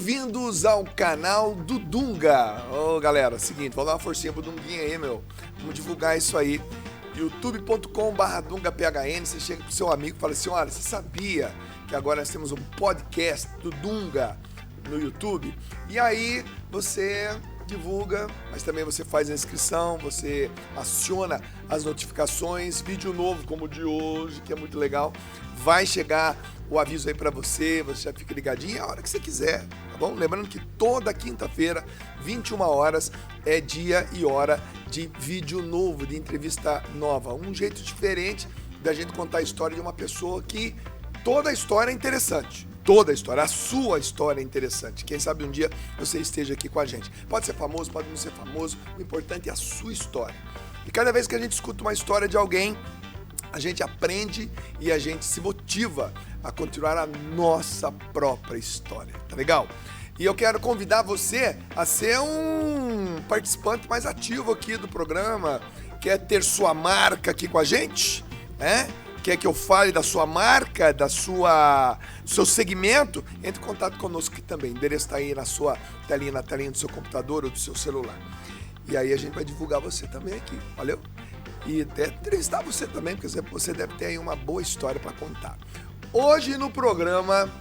Bem-vindos ao canal do Dunga. Ô galera, seguinte, vamos dar uma forcinha pro Dunguinha aí, meu. Vamos divulgar isso aí. youtube.com/DungaPHN. Você chega pro seu amigo e fala assim: olha, você sabia que agora nós temos um podcast do Dunga no YouTube? E aí você divulga, mas também você faz a inscrição, você aciona as notificações, vídeo novo como o de hoje, que é muito legal, vai chegar o aviso aí pra você, você já fica ligadinho a hora que você quiser, tá bom? Lembrando que toda quinta-feira, 21 horas, é dia e hora de vídeo novo, de entrevista nova, um jeito diferente da gente contar a história de uma pessoa que toda a história é interessante. Toda a história, a sua história é interessante. Quem sabe um dia você esteja aqui com a gente. Pode ser famoso, pode não ser famoso, o importante é a sua história. E cada vez que a gente escuta uma história de alguém, a gente aprende e a gente se motiva a continuar a nossa própria história. Tá legal? E eu quero convidar você a ser um participante mais ativo aqui do programa. Quer ter sua marca aqui com a gente? Quer que eu fale da sua marca, do seu segmento? Entre em contato conosco aqui também. O endereço está aí na sua telinha, na telinha do seu computador ou do seu celular. E aí a gente vai divulgar você também aqui, valeu? E até entrevistar você também, porque você deve ter aí uma boa história para contar. Hoje no programa,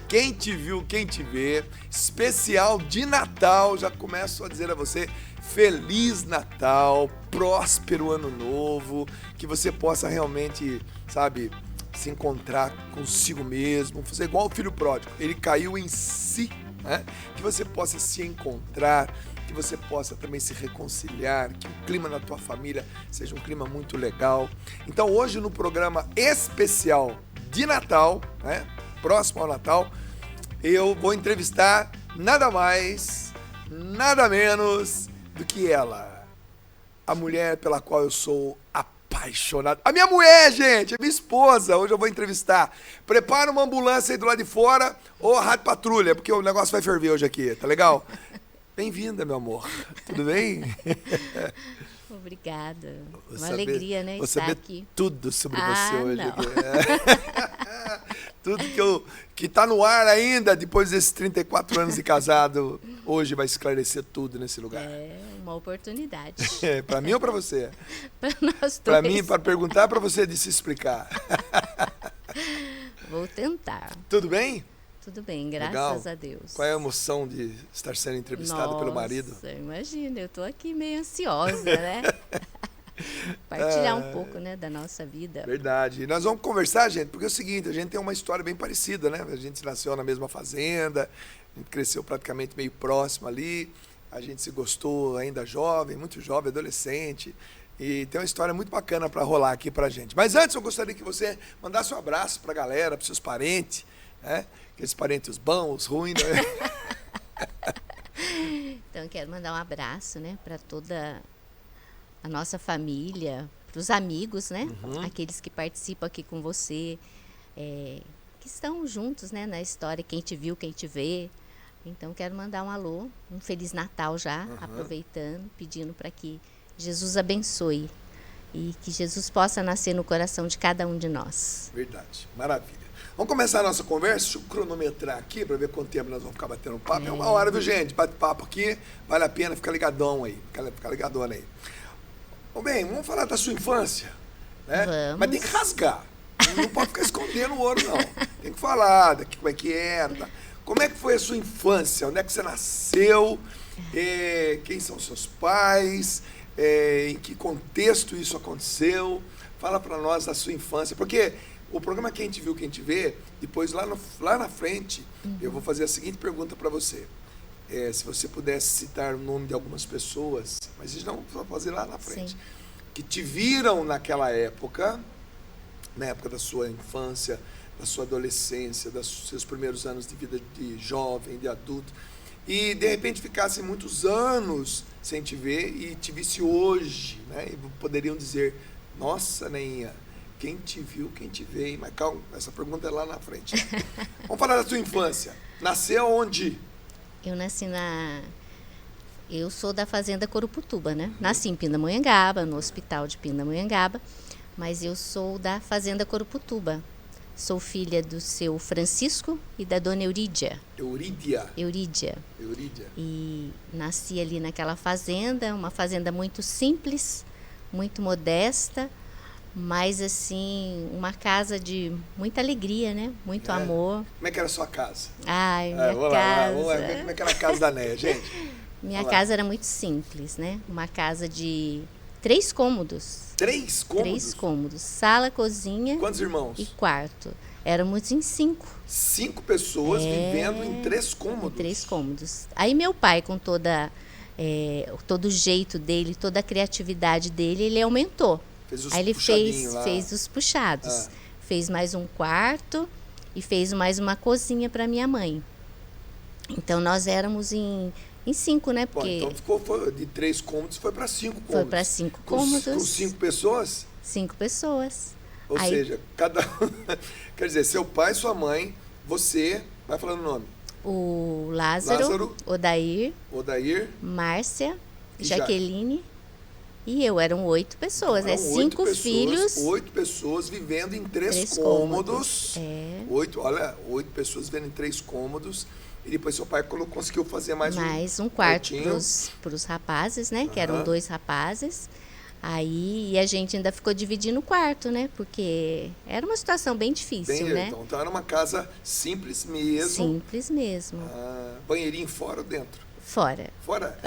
Quem Te Viu, Quem Te Vê, especial de Natal, já começo a dizer a você, Feliz Natal, próspero Ano Novo, que você possa realmente, sabe, se encontrar consigo mesmo, fazer igual o filho pródigo, ele caiu em si, né? Que você possa se encontrar, que você possa também se reconciliar, que o clima na tua família seja um clima muito legal. Então hoje no programa especial de Natal, né, próximo ao Natal, eu vou entrevistar nada mais, nada menos do que ela, a mulher pela qual eu sou apaixonado. A minha mulher, gente, a minha esposa, hoje eu vou entrevistar. Prepara uma ambulância aí do lado de fora ou a rádio patrulha, porque o negócio vai ferver hoje aqui, tá legal? Bem-vinda, meu amor. Tudo bem? Obrigada. Uma alegria, né, estar aqui. Tudo sobre você hoje aqui. Tudo que tá no ar ainda, depois desses 34 anos de casado, hoje vai esclarecer tudo nesse lugar. É uma oportunidade. Para mim ou para você? Para nós dois. Para mim, para perguntar, para você de se explicar. Vou tentar. Tudo bem? Tudo bem, graças Legal. a Deus. Qual é a emoção de estar sendo entrevistada pelo marido? Nossa, imagina, eu tô aqui meio ansiosa, né? Partilhar um pouco, né, da nossa vida. Verdade. E nós vamos conversar, gente, porque é o seguinte, a gente tem uma história bem parecida, né? A gente nasceu na mesma fazenda, a gente cresceu praticamente meio próximo ali, a gente se gostou ainda jovem, muito jovem, adolescente, e tem uma história muito bacana para rolar aqui pra gente. Mas antes eu gostaria que você mandasse um abraço pra galera, pros seus parentes, né? Aqueles parentes bons, os ruins, né? Então eu quero mandar um abraço, né, para toda a nossa família, para os amigos, né? Aqueles que participam aqui com você, que estão juntos, né, na história, quem te viu, quem te vê. Então quero mandar um alô, um Feliz Natal já, aproveitando, pedindo para que Jesus abençoe e que Jesus possa nascer no coração de cada um de nós. Verdade, maravilha. Vamos começar a nossa conversa, deixa eu cronometrar aqui para ver quanto tempo nós vamos ficar batendo papo. É uma hora, viu, gente? Bate papo aqui, vale a pena ficar ligadão aí, ficar ligadona aí. Bem, vamos falar da sua infância, né? Vamos. Mas tem que rasgar, não pode ficar escondendo o ouro, não. Tem que falar daqui, como é que era, tá? Como é que foi a sua infância? Onde é que você nasceu? Quem são seus pais? Em que contexto isso aconteceu? Fala para nós da sua infância, porque o programa Quem Te Viu, Quem Te Vê, depois lá na frente, eu vou fazer a seguinte pergunta para você. Se você pudesse citar o nome de algumas pessoas, mas isso não vou fazer lá na frente, Sim. que te viram naquela época, na época da sua infância, da sua adolescência, dos seus primeiros anos de vida de jovem, de adulto, e de repente ficassem muitos anos sem te ver e te visse hoje, né? E poderiam dizer, nossa, Neinha, quem te viu, quem te vê? Mas calma, essa pergunta é lá na frente. Vamos falar da sua infância. Nasceu onde? Eu sou da fazenda Coruputuba, né? Nasci em Pindamonhangaba, no hospital de Pindamonhangaba, mas eu sou da fazenda Coruputuba. Sou filha do seu Francisco e da dona Eurídia. Eurídia. Eurídia. E nasci ali naquela fazenda, uma fazenda muito simples, muito modesta, mas assim, uma casa de muita alegria, né? Muito amor. Como é que era a sua casa? Ai, minha casa. Vamos lá. Como é que era a casa da Neia, gente? Minha casa era muito simples, né? Uma casa de 3 cômodos. 3 cômodos? 3 cômodos. Sala, cozinha. Quantos irmãos? E quarto. Éramos em 5. 5 pessoas vivendo em 3 cômodos? Em 3 cômodos. Aí meu pai, com todo o jeito dele, toda a criatividade dele, ele aumentou. Fez os Aí ele lá. fez os puxados. Fez mais um quarto e fez mais uma cozinha para minha mãe. Então nós éramos em 5, né? Porque... Bom, então foi de 3 cômodos foi para 5 cômodos. Foi para 5 cômodos. Com 5 pessoas? 5 pessoas. Ou seja, cada quer dizer, seu pai, sua mãe, você, vai falando o nome. O Lázaro. Odair, Márcia, Jaqueline e eu. Eram 8 pessoas, né? 5 filhos. 8 pessoas vivendo em 3 cômodos. 8 pessoas vivendo em 3 cômodos. E depois seu pai conseguiu fazer mais um quarto para os rapazes, né? Que eram 2 rapazes. Aí e a gente ainda ficou dividindo o quarto, né? Porque era uma situação bem difícil, né? Então era uma casa simples mesmo. Simples mesmo. Banheirinho fora ou dentro? Fora. Fora?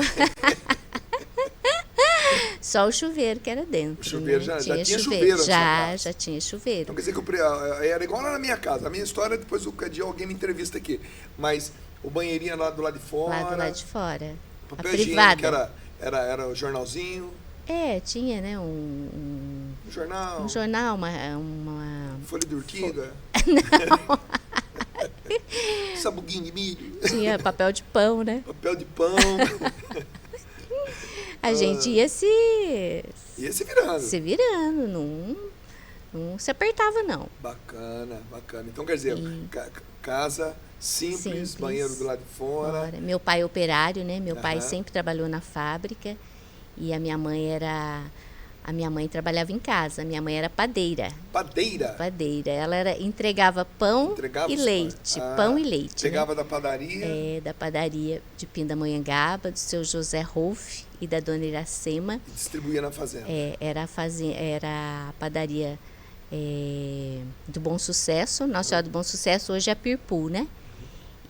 Só o chuveiro que era dentro. O chuveiro, né? já tinha chuveiro já tinha chuveiro. Então quer dizer que era igual lá na minha casa. A minha história, depois o dia alguém me entrevista aqui. Mas o banheirinho lá do lado de fora. Lá do lado de fora. Papel higiênico, era o jornalzinho. Tinha, né? Um jornal. Um jornal, uma... Folha de urtiga. Não. Sabuguinho de milho. Tinha papel de pão, né? Papel de pão. A gente ia se virando. Se virando, não se apertava, não. Bacana. Então, quer dizer, casa simples, banheiro do lado de fora. Meu pai é operário, né? Meu pai sempre trabalhou na fábrica e a minha mãe trabalhava em casa. A minha mãe era padeira. Padeira. Ela entregava pão e leite. Pão e leite. Pegava, né? Da padaria? Da padaria de Pindamonhangaba, do seu José Rolfe e da dona Iracema. E distribuía na fazenda? Era a padaria do Bom Sucesso. Nossa Senhora do Bom Sucesso, hoje é a Pirpu, né?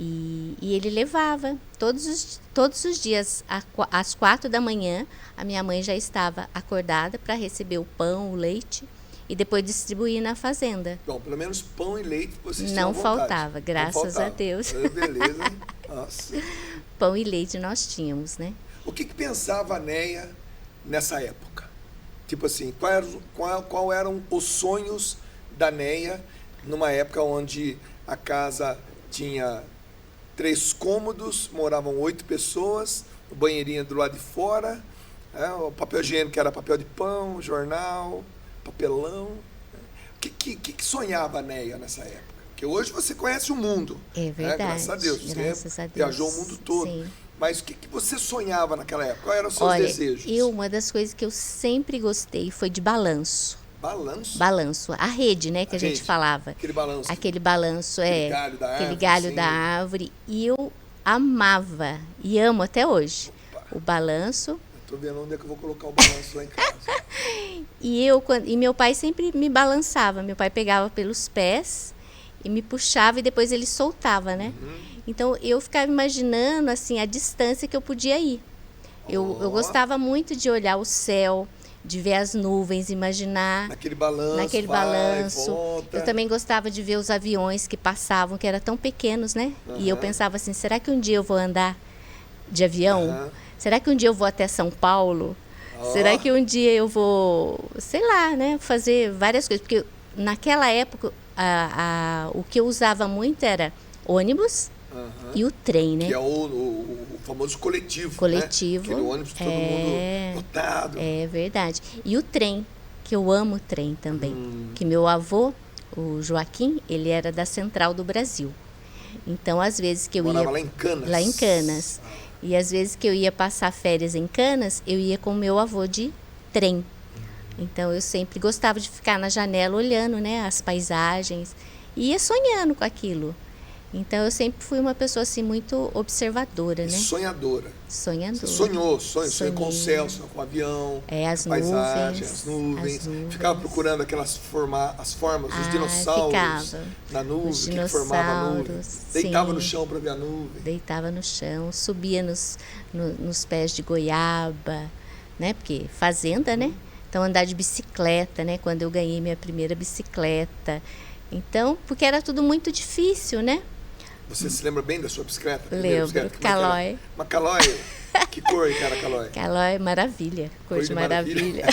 E ele levava todos os dias, às 4 da manhã, a minha mãe já estava acordada para receber o pão, o leite e depois distribuir na fazenda. Bom, pelo menos pão e leite vocês tinham Não faltava, graças a Deus. Beleza, hein? Nossa. Pão e leite nós tínhamos, né? O que pensava a Neia nessa época? Tipo assim, qual eram os sonhos da Neia numa época onde a casa tinha 3 cômodos, moravam 8 pessoas, o banheirinho do lado de fora, o papel higiênico era papel de pão, jornal, papelão. O que sonhava a Neia nessa época? Porque hoje você conhece o mundo. É verdade. Graças a Deus. Você viajou o mundo todo. Sim. Mas o que você sonhava naquela época? Quais eram os seus desejos? Uma das coisas que eu sempre gostei foi de balanço. Balanço? Balanço. A rede, né, que a gente falava. Aquele balanço. Aquele balanço, galho da árvore. Aquele galho da árvore. E eu amava e amo até hoje. Opa. O balanço. Tô vendo onde é que eu vou colocar o balanço lá em casa. E meu pai sempre me balançava. Meu pai pegava pelos pés e me puxava e depois ele soltava, né? Então eu ficava imaginando assim a distância que eu podia ir. Eu gostava muito de olhar o céu, de ver as nuvens, imaginar naquele balanço. Volta. Eu também gostava de ver os aviões que passavam, que eram tão pequenos, né? E eu pensava assim, será que um dia eu vou andar de avião? Será que um dia eu vou até São Paulo? Será que um dia eu vou, sei lá, né, fazer várias coisas? Porque naquela época o que eu usava muito era ônibus e o trem, né? Que é o famoso coletivo. Coletivo. Né? Aquele ônibus todo mundo lotado. É verdade. E o trem, que eu amo o trem também. Que meu avô, o Joaquim, ele era da Central do Brasil. Então, às vezes que eu Morava lá em Canas. Lá em Canas. E às vezes que eu ia passar férias em Canas, eu ia com o meu avô de trem. Então, eu sempre gostava de ficar na janela olhando, né, as paisagens. e ia sonhando com aquilo. Então eu sempre fui uma pessoa assim muito observadora, né? Sonhadora. Sonhadora. Você sonhou com o céu, sonhou com o avião, as paisagem, nuvens, as nuvens. as nuvens. Ficava procurando as formas, os dinossauros ficava. na nuvem, Os que formava a nuvem. Deitava sim. no chão para ver a nuvem. Deitava no chão, subia nos pés de goiaba, né? Porque fazenda, né? Então andar de bicicleta, né? Quando eu ganhei minha primeira bicicleta. Então, porque era tudo muito difícil, né? Você se lembra bem da sua bicicleta? Lembro, Calói. Uma Calói? Que cor que era a Calói? Calói, maravilha. Cor de maravilha.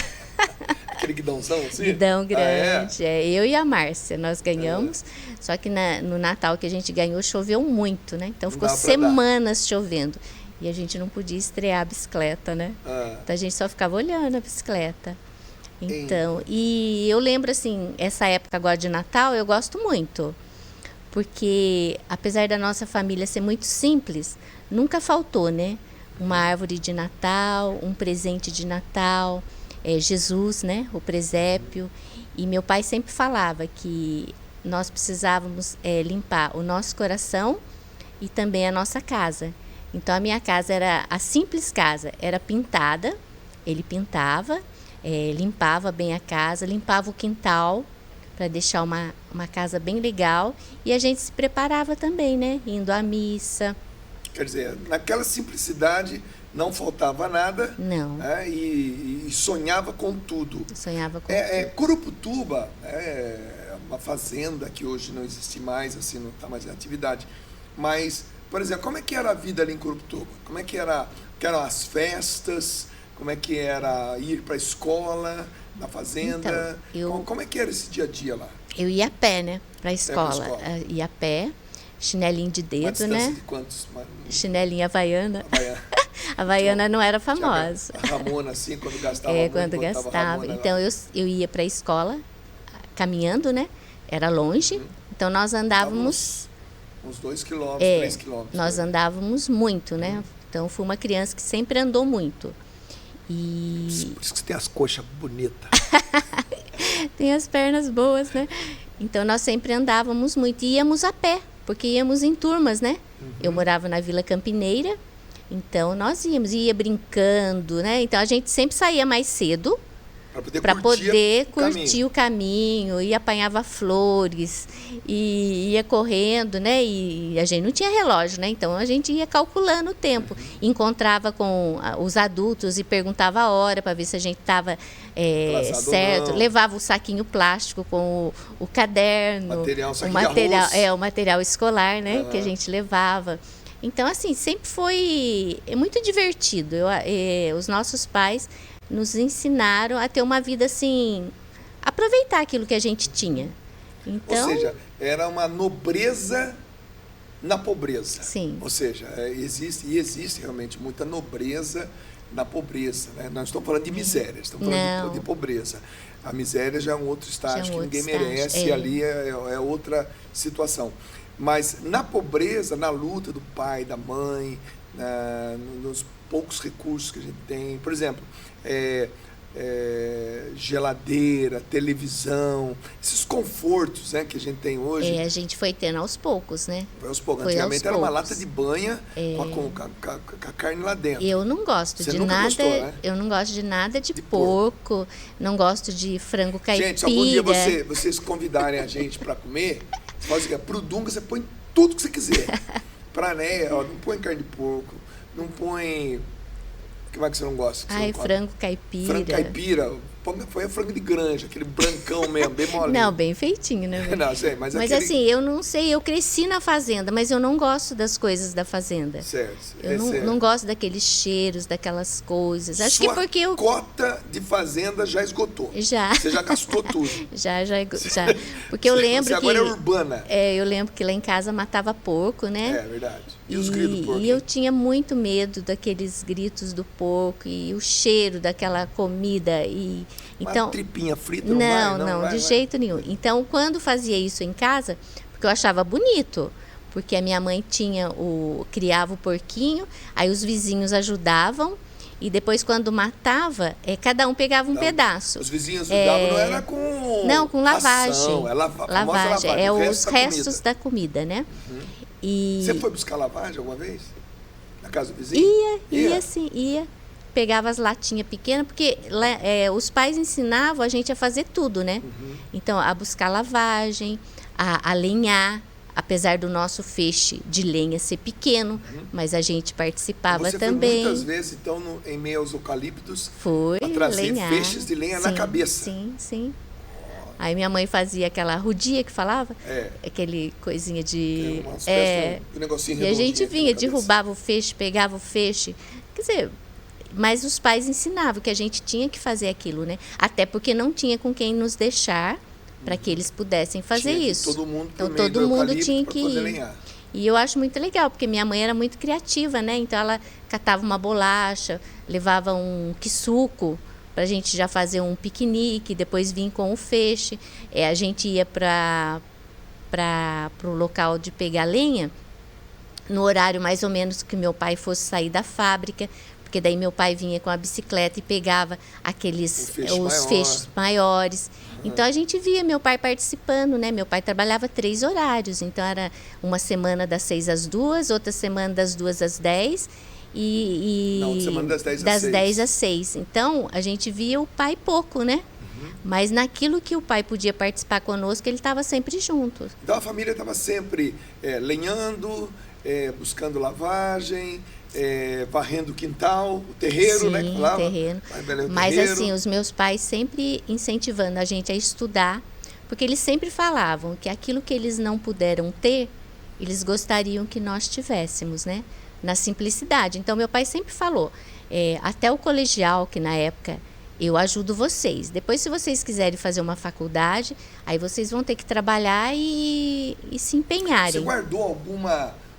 Aquele guidãozão assim? Guidão grande. Eu e a Márcia, nós ganhamos. Só que no Natal que a gente ganhou, choveu muito, né? Então ficou semanas chovendo. E a gente não podia estrear a bicicleta, né? Então a gente só ficava olhando a bicicleta. Então, e eu lembro assim, essa época agora de Natal, eu gosto muito. Porque, apesar da nossa família ser muito simples, nunca faltou, né? Uma árvore de Natal, um presente de Natal, Jesus, né? O presépio. E meu pai sempre falava que nós precisávamos limpar o nosso coração e também a nossa casa. Então, a minha casa era a simples casa, era pintada, ele pintava, limpava bem a casa, limpava o quintal, para deixar uma casa bem legal. E a gente se preparava também, né? Indo à missa. Quer dizer, naquela simplicidade não faltava nada. Não. E sonhava com tudo. Sonhava com tudo. Curuputuba é uma fazenda que hoje não existe mais, assim, não está mais em atividade. Mas, por exemplo, como é que era a vida ali em Curuputuba? Como é que eram as festas? Como é que era ir para a escola, na fazenda? Então, como é que era esse dia a dia lá? Eu ia a pé, né? Para a escola. Ia a pé, chinelinho de dedo, né? De quantos? Chinelinho havaiana. A havaiana não era famosa. A Ramona, assim, quando gastava muito. Quando gastava. Então, eu ia para a escola caminhando, né? Era longe. Então, nós andávamos... Uns 2 quilômetros, 3 quilômetros. Nós andávamos muito, né? Então, fui uma criança que sempre andou muito. Por isso que você tem as coxas bonitas. Tem as pernas boas, né? Então, nós sempre andávamos muito. E íamos a pé, porque íamos em turmas, né? Eu morava na Vila Campineira. Então, nós ia brincando, né? Então, a gente sempre saía mais cedo para poder curtir o caminho, e apanhava flores, e ia correndo, né? E a gente não tinha relógio, né? Então a gente ia calculando o tempo, encontrava com os adultos e perguntava a hora para ver se a gente estava certo, levava o saquinho plástico com o caderno, o material escolar, né? Que a gente levava. Então, assim, sempre foi muito divertido. Os nossos pais nos ensinaram a ter uma vida assim, aproveitar aquilo que a gente tinha. Então, ou seja, era uma nobreza na pobreza. Sim. Ou seja, existe realmente muita nobreza na pobreza, né? Nós estamos falando de miséria, estamos falando de pobreza. A miséria já é um outro estágio que ninguém merece, ali é outra situação. Mas na pobreza, na luta do pai, da mãe, nos poucos recursos que a gente tem, por exemplo, geladeira, televisão, esses confortos, né, que a gente tem hoje. A gente foi tendo aos poucos, né? Foi aos poucos. Antigamente era uma lata de banha com a carne lá dentro. Eu não gosto de nada. Gostou, né? Eu não gosto de nada de porco, não gosto de frango caipira. Gente, se algum dia vocês convidarem a gente para comer, você faz o quê? Pro Dunga você põe tudo que você quiser. Pra Néia, não põe carne de porco, não põe... O que mais que você não gosta? Frango caipira. Frango caipira. Põe frango de granja, aquele brancão mesmo, bem molinho. Não, bem feitinho, né? Não, sei, mas assim, eu não sei, eu cresci na fazenda, mas eu não gosto das coisas da fazenda. Certo. Eu não gosto daqueles cheiros, daquelas coisas. Acho que porque a cota de fazenda já esgotou. Já. Você já gastou tudo. Já. Porque eu lembro você agora é urbana. Eu lembro que lá em casa matava porco, né? É verdade. E os gritos do porco? E eu tinha muito medo daqueles gritos do porco e o cheiro daquela comida. Então, uma tripinha frita não vai, de jeito nenhum. Então, quando fazia isso em casa, porque eu achava bonito, porque a minha mãe criava o porquinho, aí os vizinhos ajudavam E depois, quando matava, cada um pegava um pedaço. Os vizinhos davam, não era com... Não, com lavagem. Ração, lavagem. Os restos da comida, né? E... Você foi buscar lavagem alguma vez? Na casa do vizinho? Ia sim, ia. Pegava as latinhas pequenas, porque os pais ensinavam a gente a fazer tudo, né? Então, a buscar lavagem, a lenhar, apesar do nosso feixe de lenha ser pequeno, mas a gente participava também. Você foi muitas vezes, então, em meio aos eucaliptos, para trazer feixes de lenha na cabeça. Sim, sim. Aí minha mãe fazia aquela rudia que falava, aquele coisinha de... um negocinho e a gente vinha, derrubava o feixe, pegava o feixe. Quer dizer, mas os pais ensinavam que a gente tinha que fazer aquilo, né? Até porque não tinha com quem nos deixar para que eles pudessem fazer isso. Então todo mundo tinha que ir. E eu acho muito legal, porque minha mãe era muito criativa, né? Então ela catava uma bolacha, levava um quisuco para a gente já fazer um piquenique, depois vir com o feixe. A gente ia para o local de pegar lenha no horário mais ou menos que meu pai fosse sair da fábrica, porque daí meu pai vinha com a bicicleta e pegava os feixes maiores. Então a gente via meu pai participando, né? Meu pai trabalhava 3 horários, então era uma semana das 6 às 2, outra semana das 2 às 10 Não, semana das 10 das 10 às 6. Então a gente via o pai pouco, né? Mas naquilo que o pai podia participar conosco, ele estava sempre junto. Então a família estava sempre lenhando, buscando lavagem, varrendo o quintal, o terreiro, sim, né? Que falava. Terreno. Mas terreiro. Assim, os meus pais sempre incentivando a gente a estudar, porque eles sempre falavam que aquilo que eles não puderam ter, eles gostariam que nós tivéssemos, né? Na simplicidade. Então, meu pai sempre falou, até o colegial, que na época eu ajudo vocês. Depois, se vocês quiserem fazer uma faculdade, aí vocês vão ter que trabalhar e se empenharem. Você guardou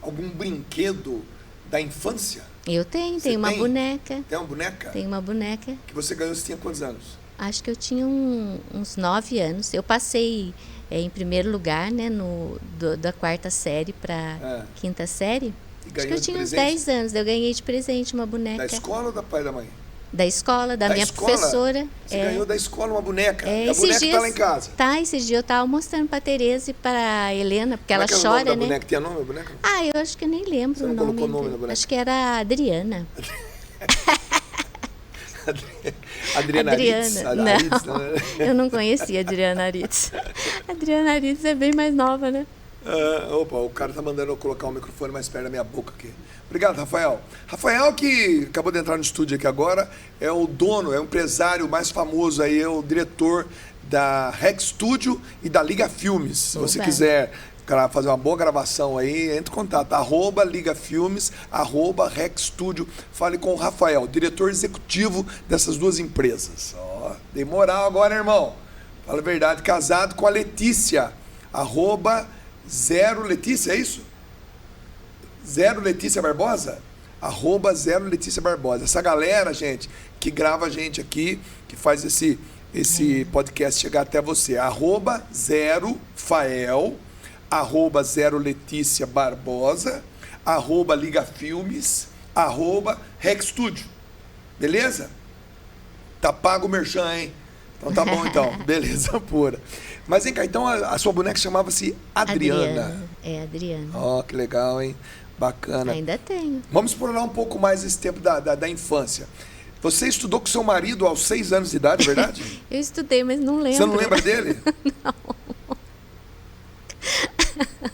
algum brinquedo da infância? Eu tenho uma boneca. Tem uma boneca? Tenho uma boneca. Que você ganhou, você tinha quantos anos? Acho que eu tinha uns 9 anos. Eu passei em primeiro lugar, né, da 4ª série para 5ª série. Acho que eu tinha uns 10 anos. Eu ganhei de presente uma boneca. Da escola ou da pai e da mãe? Da escola, da minha professora. Você ganhou da escola uma boneca? A boneca dias, tá lá em casa? Tá, esses dias eu tava mostrando pra Tereza e pra Helena, porque Como ela é que era chora, o nome da né? boneca? Tinha nome da boneca? Eu acho que eu nem lembro. Você não colocou o nome da boneca? Acho que era Adriana. Adriana Aritz? Não, eu não conhecia a Adriana Aritz. A Adriana Aritz é bem mais nova, né? O cara tá mandando eu colocar o microfone mais perto da minha boca aqui. Obrigado, Rafael. Rafael, que acabou de entrar no estúdio aqui agora, é o dono, é o empresário mais famoso aí, é o diretor da Rex Studio e da Liga Filmes. Se você quiser fazer uma boa gravação aí, entre em contato, @Liga Filmes, @Rex Studio. Fale com o Rafael, diretor executivo dessas duas empresas. Dei moral agora, irmão. Fala a verdade, casado com a Letícia, @0 Letícia, é isso? 0 Letícia Barbosa? @0 Letícia Barbosa. Essa galera, gente, que grava a gente aqui, que faz esse podcast chegar até você. @0 Fael, @0 Letícia Barbosa, @Liga Filmes, @Rex Studio. Beleza? Tá pago o merchan, hein? Então tá bom, então. Beleza pura. Mas vem cá, então a sua boneca chamava-se Adriana. Adriana. Que legal, hein? Bacana. Ainda tenho. Vamos explorar um pouco mais esse tempo da infância. Você estudou com seu marido aos 6 anos de idade, verdade? Eu estudei, mas não lembro. Você não lembra dele? Não.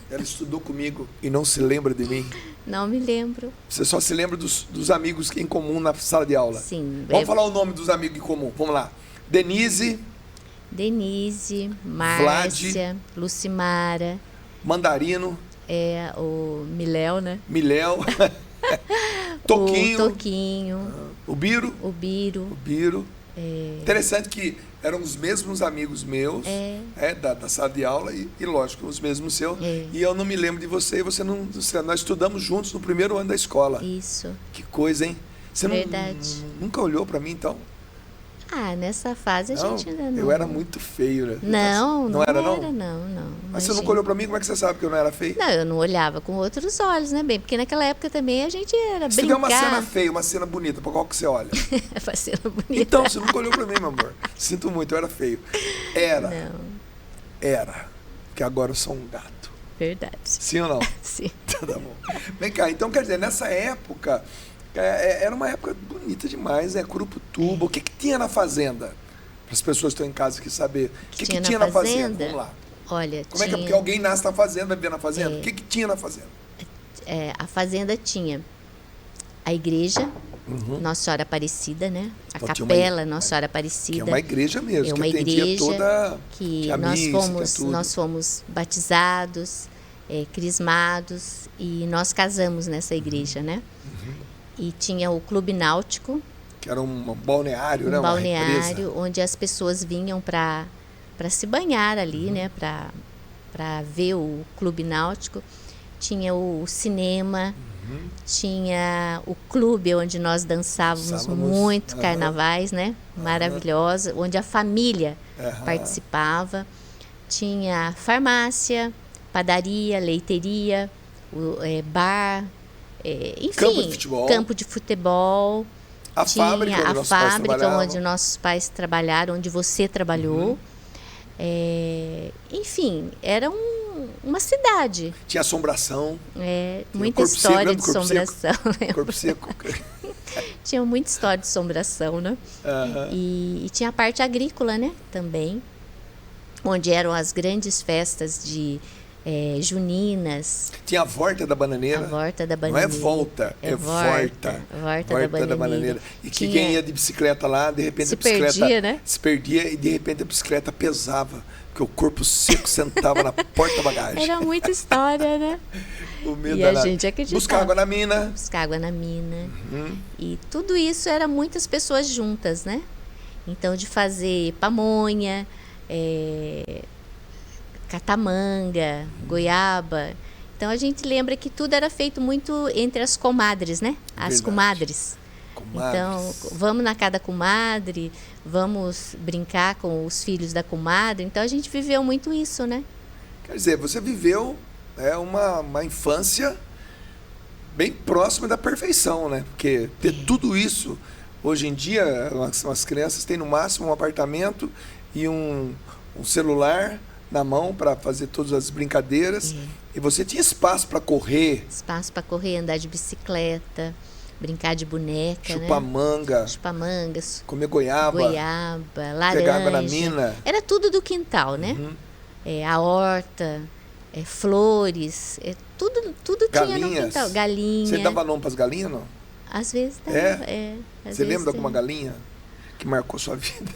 Ela estudou comigo e não se lembra de mim? Não me lembro. Você só se lembra dos amigos em comum na sala de aula? Sim. Vamos falar o nome dos amigos em comum. Vamos lá. Denise, Márcia, Lucimara. Mandarino. O Miléu, né? Miléu. Toquinho. O Biro. Interessante que eram os mesmos amigos meus da sala de aula e lógico, os mesmos seus. E eu não me lembro de você e você não. Nós estudamos juntos no primeiro ano da escola. Isso. Que coisa, hein? Você Verdade. nunca olhou para mim, então? Ah, nessa fase a Não? gente ainda não. Eu era muito feio, né? Não era, não. Mas você nunca olhou pra mim? Como é que você sabe que eu não era feio? Não, eu não olhava com outros olhos, né, bem? Porque naquela época também a gente era Se tiver uma cena brincar. feia, uma cena bonita, pra qual que você olha? Pra ser bonita. Então, você nunca olhou pra mim, meu amor. Sinto muito, eu era feio. Era. Não, Era. Porque agora eu sou um gato. verdade. Sim ou não? Sim. Tá bom. Vem cá, então quer dizer, nessa época, era uma época bonita demais, né? Curuputuba. O que tinha na fazenda? Para as pessoas que estão em casa aqui saber. O que tinha na fazenda? Vamos lá. Olha, Como é que é? Porque alguém nasce na fazenda, vai viver na fazenda? É. O que tinha na fazenda? a fazenda tinha a igreja, Nossa Senhora Aparecida, né? A Então, tinha capela Nossa Senhora Aparecida. Que é uma igreja mesmo, É uma que atendia igreja toda que a nós missa, fomos, que é tudo. nós fomos batizados, crismados e nós casamos nessa igreja, né? E tinha o Clube Náutico, Que era um balneário, né? um Uma represa. balneário onde as pessoas vinham para se banhar ali, né? Para ver o Clube Náutico. Tinha o cinema, tinha o clube onde nós dançávamos Dançávamos, muito carnavais, né? Maravilhosa, onde a família participava. Tinha farmácia, padaria, leiteria, bar, enfim, campo de futebol. A Tinha fábrica onde a nossos pais fábrica trabalhavam. onde nossos pais trabalharam, onde você trabalhou. Enfim, era uma cidade. Tinha assombração. Muita corpo seco, história lembra de do corpo assombração. né? Corpo seco. Tinha muita história de assombração, né? E tinha a parte agrícola, né? Também. Onde eram as grandes festas de juninas. Tinha a Vorta da Bananeira. A Vorta da Não é Bananeira. volta, é Vorta. Vorta da Bananeira. E que quem ia de bicicleta lá, de repente Se a bicicleta perdia, né? se perdia e de repente a bicicleta pesava, porque o corpo seco sentava na porta-bagagem. Era muita história, né? O medo E a danado. gente acreditava. Buscar água na mina. Buscar água na mina. E tudo isso era muitas pessoas juntas, né? Então, de fazer pamonha, catamanga, goiaba. Então, a gente lembra que tudo era feito muito entre as comadres, né? As Verdade. comadres. Comadres. Então, vamos na casa da comadre, vamos brincar com os filhos da comadre. Então, a gente viveu muito isso, né? Quer dizer, você viveu uma infância bem próxima da perfeição, né? Porque ter tudo isso, hoje em dia, as crianças têm no máximo um apartamento e um celular na mão para fazer todas as brincadeiras. E você tinha espaço para correr, Espaço para correr, andar de bicicleta, brincar de boneca, chupar né? manga, Chupar mangas, comer goiaba, laranja. pegar água na mina. Era tudo do quintal, né? A horta, flores, tudo tinha no Galinhas. quintal. Galinha. Você dava nome para as galinhas, não? Às vezes dava. Você lembra de alguma galinha que marcou sua vida?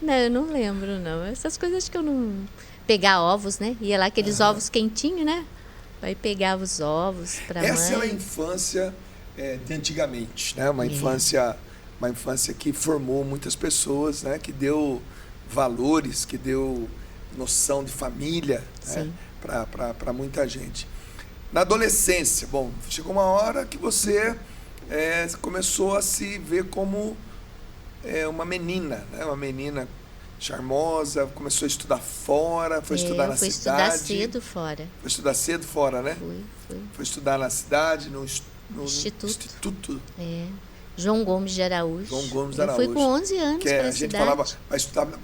Não, eu não lembro, não. Essas coisas que eu não... Pegar ovos, né? Ia lá aqueles ovos quentinhos, né? Aí pegava os ovos para mãe. Essa era a infância de antigamente, né? Uma infância que formou muitas pessoas, né? Que deu valores, que deu noção de família, né? Para muita gente. Na adolescência, bom, chegou uma hora que você começou a se ver como uma menina, né? Uma menina charmosa, começou a estudar fora, foi estudar na cidade. Estudar cedo fora. Foi estudar cedo fora, né? Fui. Foi estudar na cidade, no Instituto. João Gomes de Araújo. João Gomes de Eu Araújo. fui com 11 anos Que para a a gente cidade. falava, vai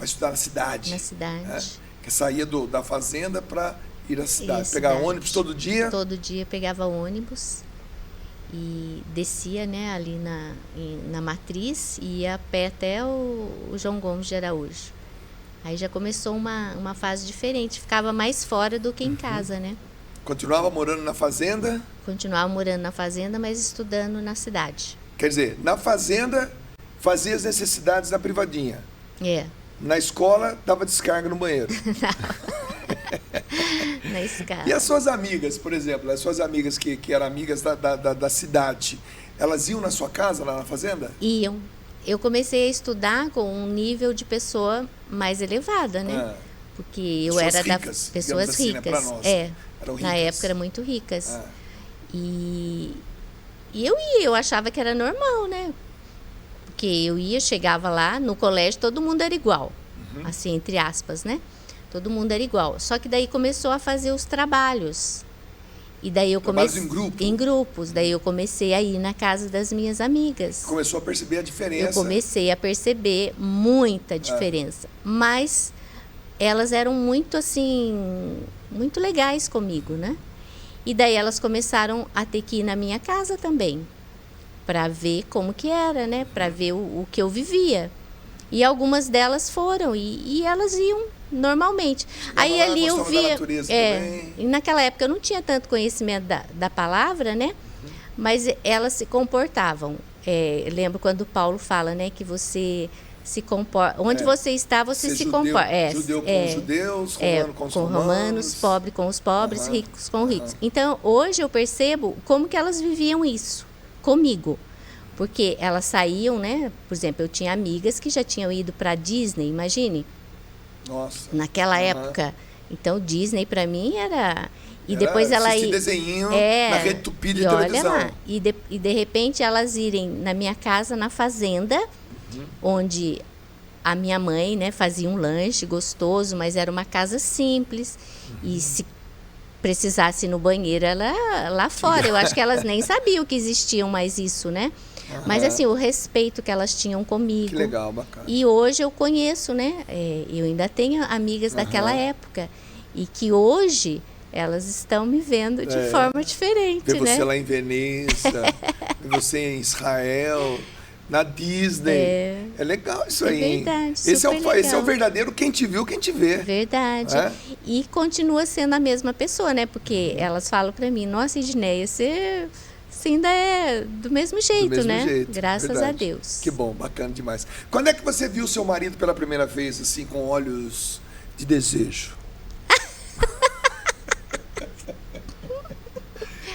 estudar na cidade. Na cidade. Né? Que saía da fazenda para ir à cidade. Ia à Pegar cidade. ônibus todo dia. Todo dia pegava ônibus e descia, né, ali na Matriz e ia a pé até o João Gomes de Araújo. Aí já começou uma fase diferente, ficava mais fora do que em casa, né? Continuava morando na fazenda. Continuava morando na fazenda, mas estudando na cidade. Quer dizer, na fazenda fazia as necessidades na privadinha. Na escola dava descarga no banheiro. Na escala. E as suas amigas, por exemplo, as suas amigas que eram amigas da cidade, elas iam na sua casa, lá na fazenda? Iam. Eu comecei a estudar com um nível de pessoa mais elevada, né? Porque eu Pessoas era ricas, da pessoas assim, né, ricas. pra nós. Eram Na ricas. época eram muito ricas. E eu achava que era normal, né? Porque eu chegava lá, no colégio, todo mundo era igual. Assim, entre aspas, né? Todo mundo era igual. Só que daí começou a fazer os trabalhos. E daí eu comecei... Trabalhos em grupo? Em grupos. Daí eu comecei a ir na casa das minhas amigas. Começou a perceber a diferença. Eu comecei a perceber muita diferença. Mas elas eram muito, assim, muito legais comigo, né? E daí elas começaram a ter que ir na minha casa também, para ver como que era, né? Para ver o que eu vivia. E algumas delas foram, e elas iam normalmente. Aí ali eu via... e naquela época eu não tinha tanto conhecimento da palavra, né? Mas elas se comportavam. Eu lembro quando Paulo fala, né? Que você se comporta... Onde você está, você se comporta. Judeu com os judeus, romano com os romanos. Pobre com os pobres, ricos com os ricos. Então, hoje eu percebo como que elas viviam isso comigo. Porque elas saíam, né? Por exemplo, eu tinha amigas que já tinham ido para Disney, imagine. Nossa. Naquela época. Então, Disney para mim era... E depois ela ia... desenhinho na Rede Tupi de televisão. Lá, e de repente elas irem na minha casa, na fazenda, onde a minha mãe, né, fazia um lanche gostoso, mas era uma casa simples. E se precisasse ir no banheiro, ela lá fora. Eu acho que elas nem sabiam que existiam mais isso, né? Mas assim, o respeito que elas tinham comigo. Que legal, bacana. E hoje eu conheço, né? Eu ainda tenho amigas daquela época. E que hoje elas estão me vendo de forma diferente, ver né? Você lá em Veneza, ver você em Israel, na Disney. É legal isso aí. Verdade, esse é o verdadeiro quem te viu, quem te vê. Verdade. E continua sendo a mesma pessoa, né? Porque elas falam pra mim, nossa, Edneia, você ainda é do mesmo jeito, né? Jeito, graças a Deus. Que bom, bacana demais. Quando é que você viu seu marido pela primeira vez, assim, com olhos de desejo?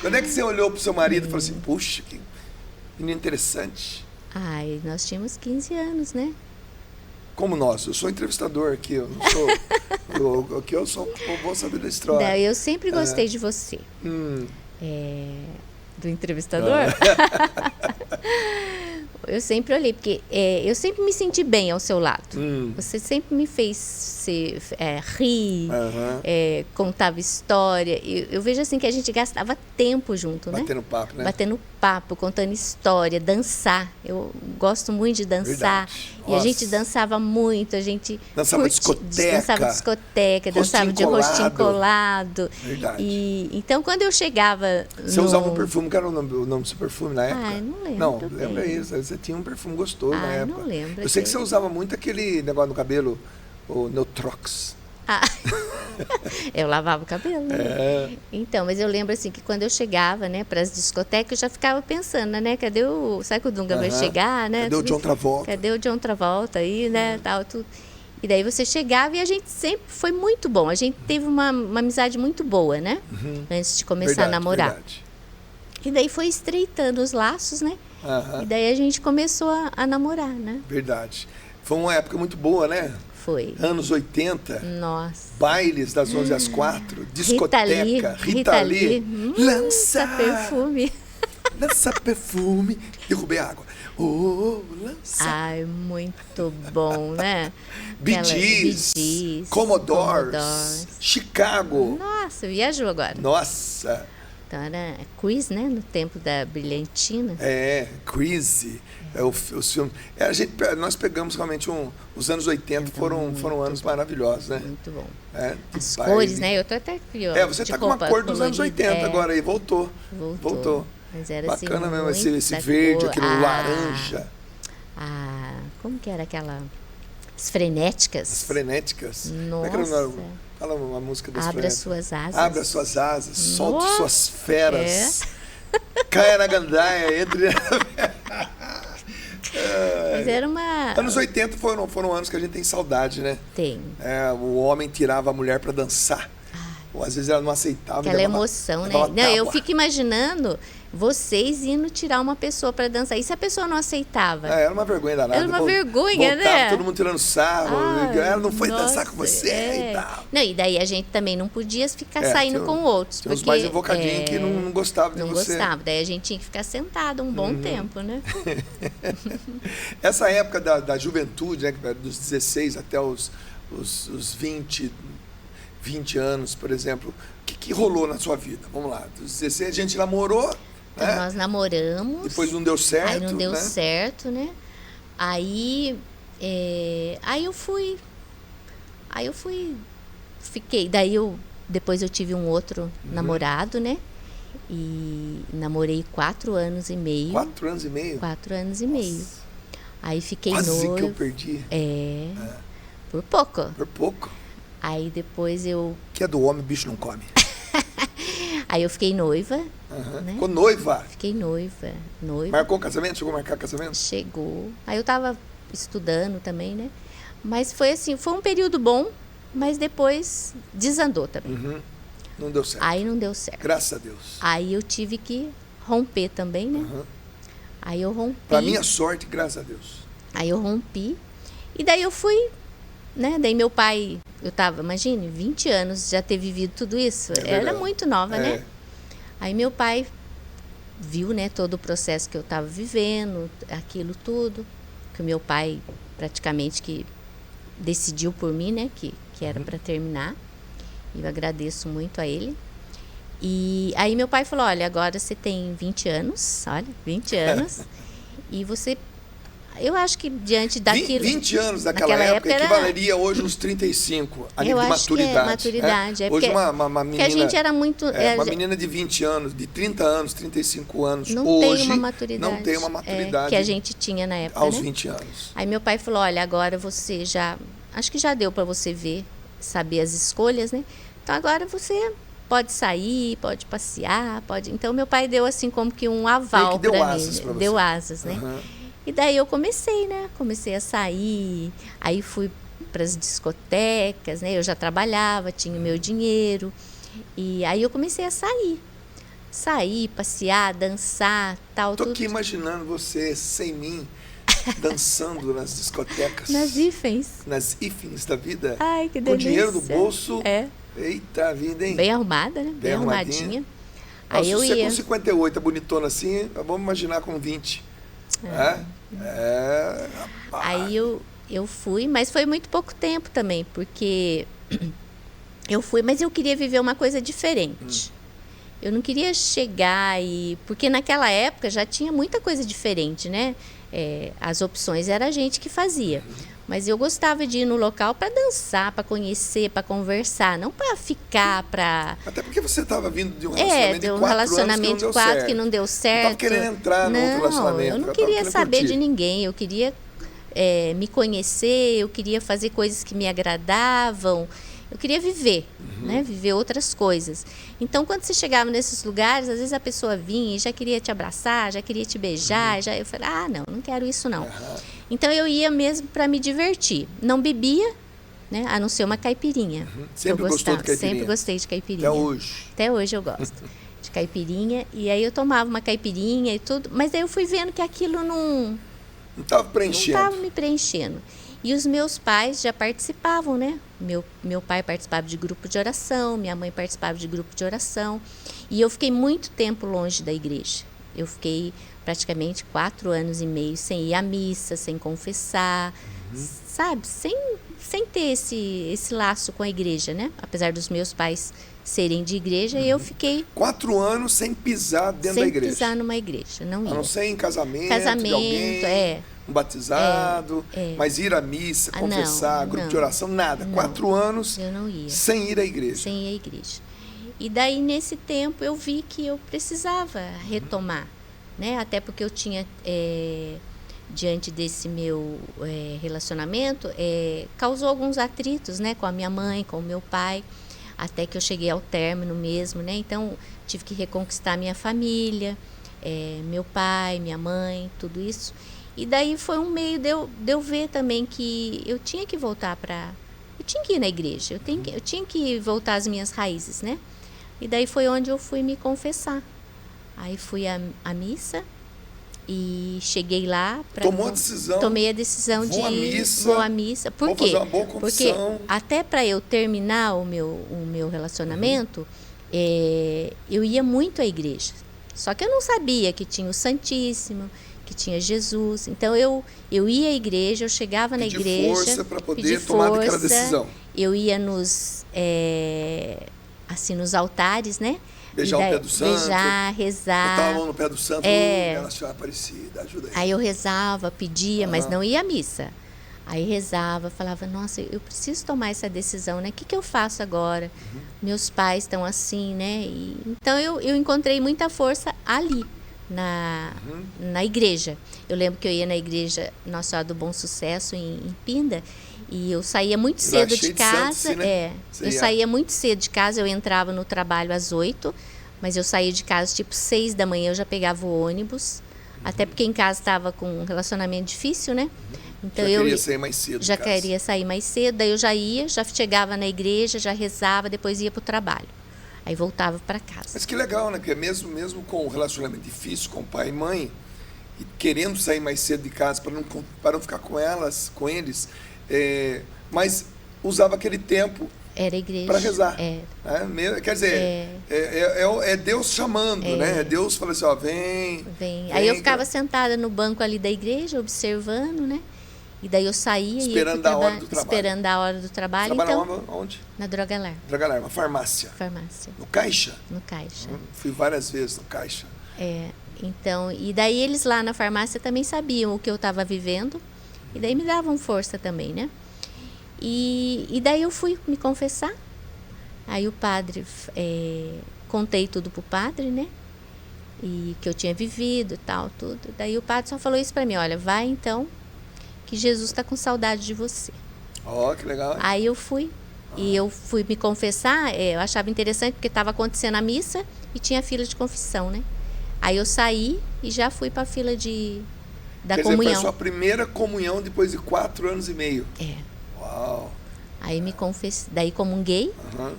Quando é que você olhou pro seu marido e falou assim, puxa, que menino interessante? Ai, nós tínhamos 15 anos, né? Como nós? Eu sou entrevistador aqui, eu não sou... eu vou saber da história. Eu sempre gostei de você. Do entrevistador? Eu sempre olhei, porque eu sempre me senti bem ao seu lado. Você sempre me fez rir, contava história. Eu vejo assim que a gente gastava tempo junto, né? Batendo papo, né? Batendo papo, contando história, dançar. Eu gosto muito de dançar. E a gente dançava muito, a gente dançava discoteca, dançava de rostinho colado. Verdade. Então, quando eu chegava... Você usava um perfume, que era o nome do seu perfume na época? Não lembro. Não, lembra isso. Você tinha um perfume gostoso na época. Não lembro. Eu sei que você usava muito aquele negócio no cabelo, o Neutrox. Eu lavava o cabelo, né? Então, mas eu lembro assim que quando eu chegava, né, para as discotecas, eu já ficava pensando, né? Cadê o... Será que o Dunga vai chegar, né? Cadê o John Travolta? Cadê o John Travolta aí, né? Tal, tudo. E daí você chegava e a gente sempre foi muito bom. A gente teve uma amizade muito boa, né? Antes de começar a namorar. Verdade. E daí foi estreitando os laços, né? E daí a gente começou a namorar, né? Verdade. Foi uma época muito boa, né? Foi. Anos 80. Nossa. Bailes das 11 às 4. Discoteca. Rita Lee. Lança perfume. Lança perfume. Derrubei água. Lança. Ai, muito bom, né? Bee Gees, Commodores, Chicago. Nossa, viajou agora. Nossa. Então era Quiz, né? No tempo da Brilhantina. Quiz. Os filmes. Nós pegamos realmente os anos 80, foram anos maravilhosos, né? Muito bom. As baile. Cores, né? Eu tô até aqui, ó. Você tá com uma cor dos anos 80 agora aí, voltou. Mas era bacana assim, mesmo, esse verde, aquele laranja. Como que era aquela... As frenéticas. As frenéticas. Nossa. Como é que era fala uma música das Abra frenéticas. suas asas. Abra suas asas, solte suas feras. Caia na gandaia, entre... Mas era uma... Anos 80 foram anos que a gente tem saudade, né? Tem. O homem tirava a mulher para dançar. Ou às vezes ela não aceitava. Aquela emoção, né? Não, eu fico imaginando vocês indo tirar uma pessoa para dançar. E se a pessoa não aceitava? Era uma vergonha danada. Era uma vergonha, né? Todo mundo tirando sarro. Ela não foi dançar com você e tal. Não, e daí a gente também não podia ficar saindo com outros. Tinha uns mais invocadinhos que não gostavam de você. Não gostavam. Daí a gente tinha que ficar sentado um bom tempo, né? Essa época da juventude, né, dos 16 até os 20 anos, por exemplo, o que rolou na sua vida? Vamos lá, dos 16 a gente namorou, então, né? Nós namoramos. Depois não deu certo. Aí não deu certo, né? Aí eu fui, fiquei, depois eu tive um outro namorado, né? E namorei 4 anos e meio. 4 anos e meio? 4 anos e meio. Aí fiquei Quase noiva. que eu perdi. Por pouco. Por pouco. Aí depois eu... Que é do homem, o bicho não come. Aí eu fiquei noiva. Né? Ficou noiva? Fiquei noiva. Marcou casamento? Chegou a marcar casamento? Chegou. Aí eu tava estudando também, né? Mas foi assim, foi um período bom, mas depois desandou também. Não deu certo. Aí não deu certo. Graças a Deus. Aí eu tive que romper também, né? Aí eu rompi. Pra minha sorte, graças a Deus. Aí eu rompi. E daí eu fui, né? Daí meu pai, eu tava, imagine, 20 anos já ter vivido tudo isso. Era muito nova, né? Aí meu pai viu, né, todo o processo que eu tava vivendo, aquilo tudo. Que o meu pai praticamente que decidiu por mim, né? Que era para terminar. E eu agradeço muito a ele. E aí meu pai falou, olha, agora você tem 20 anos, e você... Eu acho que diante daquilo... 20 anos daquela época equivaleria hoje uns 35, a nível de maturidade. Maturidade. Hoje uma menina... Porque a gente era muito... uma menina de 20 anos, de 30 anos, 35 anos, não hoje tem uma maturidade, não tem uma maturidade que a gente tinha na época, aos né? 20 anos. Aí meu pai falou, olha, agora você já... Acho que já deu para você ver, saber as escolhas, né? Então agora você... pode sair, pode passear, pode... Então, meu pai deu assim como que um aval para mim. Deu asas, né? E daí eu comecei, né? Comecei a sair, aí fui para as discotecas, né? Eu já trabalhava, tinha o meu dinheiro. E aí eu comecei a sair. Sair, passear, dançar, tal, Tô tudo. aqui imaginando você, sem mim, dançando nas discotecas. Nas ifens. Nas ifens da vida. Ai, que delícia. Com dinheiro no bolso. Eita vida, hein? Bem arrumada, né? Bem arrumadinha. Aí eu você ia... com 58, bonitona assim, vamos imaginar com 20. Aí eu fui, mas foi muito pouco tempo também, porque eu fui, mas eu queria viver uma coisa diferente. Eu não queria chegar e... Porque naquela época já tinha muita coisa diferente, né? As opções era a gente que fazia. Mas eu gostava de ir no local para dançar, para conhecer, para conversar, não para ficar, para... Até porque você estava vindo de um relacionamento de 4 relacionamento anos que não deu certo. que não deu certo. Não estava querendo entrar no outro relacionamento. Eu não queria saber de ninguém, eu queria me conhecer, eu queria fazer coisas que me agradavam, eu queria viver, né? Viver outras coisas. Então, quando você chegava nesses lugares, às vezes a pessoa vinha e já queria te abraçar, já queria te beijar, eu falei, não quero isso não. Então, eu ia mesmo para me divertir. Não bebia, né? A não ser uma caipirinha. Sempre gostou de caipirinha? Sempre gostei de caipirinha. Até hoje? Até hoje eu gosto de caipirinha. E aí eu tomava uma caipirinha e tudo, mas aí eu fui vendo que aquilo não estava preenchendo. Não estava me preenchendo. E os meus pais já participavam, né? Meu pai participava de grupo de oração, minha mãe participava de grupo de oração. E eu fiquei muito tempo longe da igreja. Eu fiquei praticamente 4 anos e meio sem ir à missa, sem confessar, sabe? Sem ter esse laço com a igreja, né? Apesar dos meus pais serem de igreja, eu fiquei... 4 anos sem pisar dentro da igreja. Sem pisar numa igreja, não ia. A não ser em casamento de alguém, um batizado, mas ir à missa, confessar, grupo de oração, nada. 4 anos eu não ia. Sem ir à igreja. Sem ir à igreja. E daí, nesse tempo, eu vi que eu precisava retomar, né? Até porque eu tinha, diante desse meu relacionamento, causou alguns atritos, né? Com a minha mãe, com o meu pai, até que eu cheguei ao término mesmo, né? Então, tive que reconquistar minha família, meu pai, minha mãe, tudo isso. E daí foi um meio de eu ver também que eu tinha que voltar para eu tinha que ir na igreja, eu tinha que voltar às minhas raízes, né? E daí foi onde eu fui me confessar. Aí fui à missa e cheguei lá. Tomou a decisão. Tomei a decisão vou à missa. Por vou quê? fazer uma boa confissão. Porque até para eu terminar o meu relacionamento, eu ia muito à igreja. Só que eu não sabia que tinha o Santíssimo, que tinha Jesus. Então eu ia à igreja, eu chegava na igreja. Força para poder tomar aquela decisão. Eu ia nos altares, né? Beijar o pé do santo. Beijar, rezar. Botar a mão no pé do santo. Ela Senhora Aparecida, ajuda aí. Aí eu rezava, pedia, mas não ia à missa. Aí rezava, falava, nossa, eu preciso tomar essa decisão, né? O que eu faço agora? Meus pais estão assim, né? Então eu encontrei muita força ali, na igreja. Eu lembro que eu ia na igreja Nossa Senhora do Bom Sucesso, em Pinda, e eu saía muito cedo de casa. Santos, né? Eu saía muito cedo de casa, eu entrava no trabalho às 8, mas eu saía de casa tipo 6 da manhã, eu já pegava o ônibus, até porque em casa estava com um relacionamento difícil, né? Então já queria sair mais cedo. Já queria sair mais cedo, daí eu já chegava na igreja, já rezava, depois ia para o trabalho. Aí voltava para casa. Mas que legal, né? Que mesmo com um relacionamento difícil com pai e mãe, e querendo sair mais cedo de casa para não ficar com eles, mas usava aquele tempo era igreja para rezar. Quer dizer, é Deus chamando, né? É Deus falando assim, ó, vem. Aí eu ficava sentada no banco ali da igreja, observando, né? E daí eu saía esperando a hora do trabalho. Esperando a hora do trabalho. Trabalhava onde? Na Drogalar. Drogalar, uma farmácia. No Caixa? No Caixa. Fui várias vezes no Caixa. Então, e daí eles lá na farmácia também sabiam o que eu estava vivendo. E daí me davam força também, né? E daí eu fui me confessar. Aí o padre, contei tudo pro padre, né? E que eu tinha vivido e tal, tudo. Daí o padre só falou isso para mim, olha, vai então, que Jesus está com saudade de você. Ó, que legal. Aí eu fui. E eu fui me confessar, eu achava interessante porque estava acontecendo a missa e tinha fila de confissão, né? Aí eu saí e já fui para a fila da comunhão. Quer dizer, foi a sua primeira comunhão depois de 4 anos e meio. Uau. Aí me confessei, daí comunguei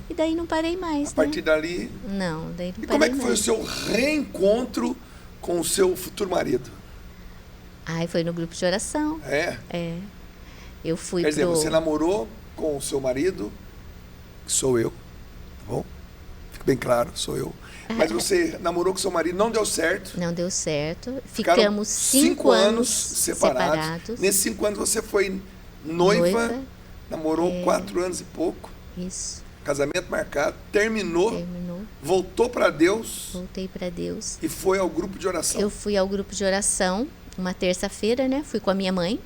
e daí não parei mais. A partir dali... Não, daí não parei mais. E como é que foi o seu reencontro com o seu futuro marido? Foi no grupo de oração. Eu fui Quer dizer, você namorou com o seu marido, que sou eu, tá bom? Fique bem claro, sou eu. Mas você namorou com seu marido, não deu certo. Não deu certo. Ficamos 5 anos separados. Nesses 5 anos você foi noiva. Namorou 4 anos e pouco. Isso. Casamento marcado. Terminou. Voltou para Deus. Voltei para Deus. E foi ao grupo de oração. Eu fui ao grupo de oração uma terça-feira, né? Fui com a minha mãe.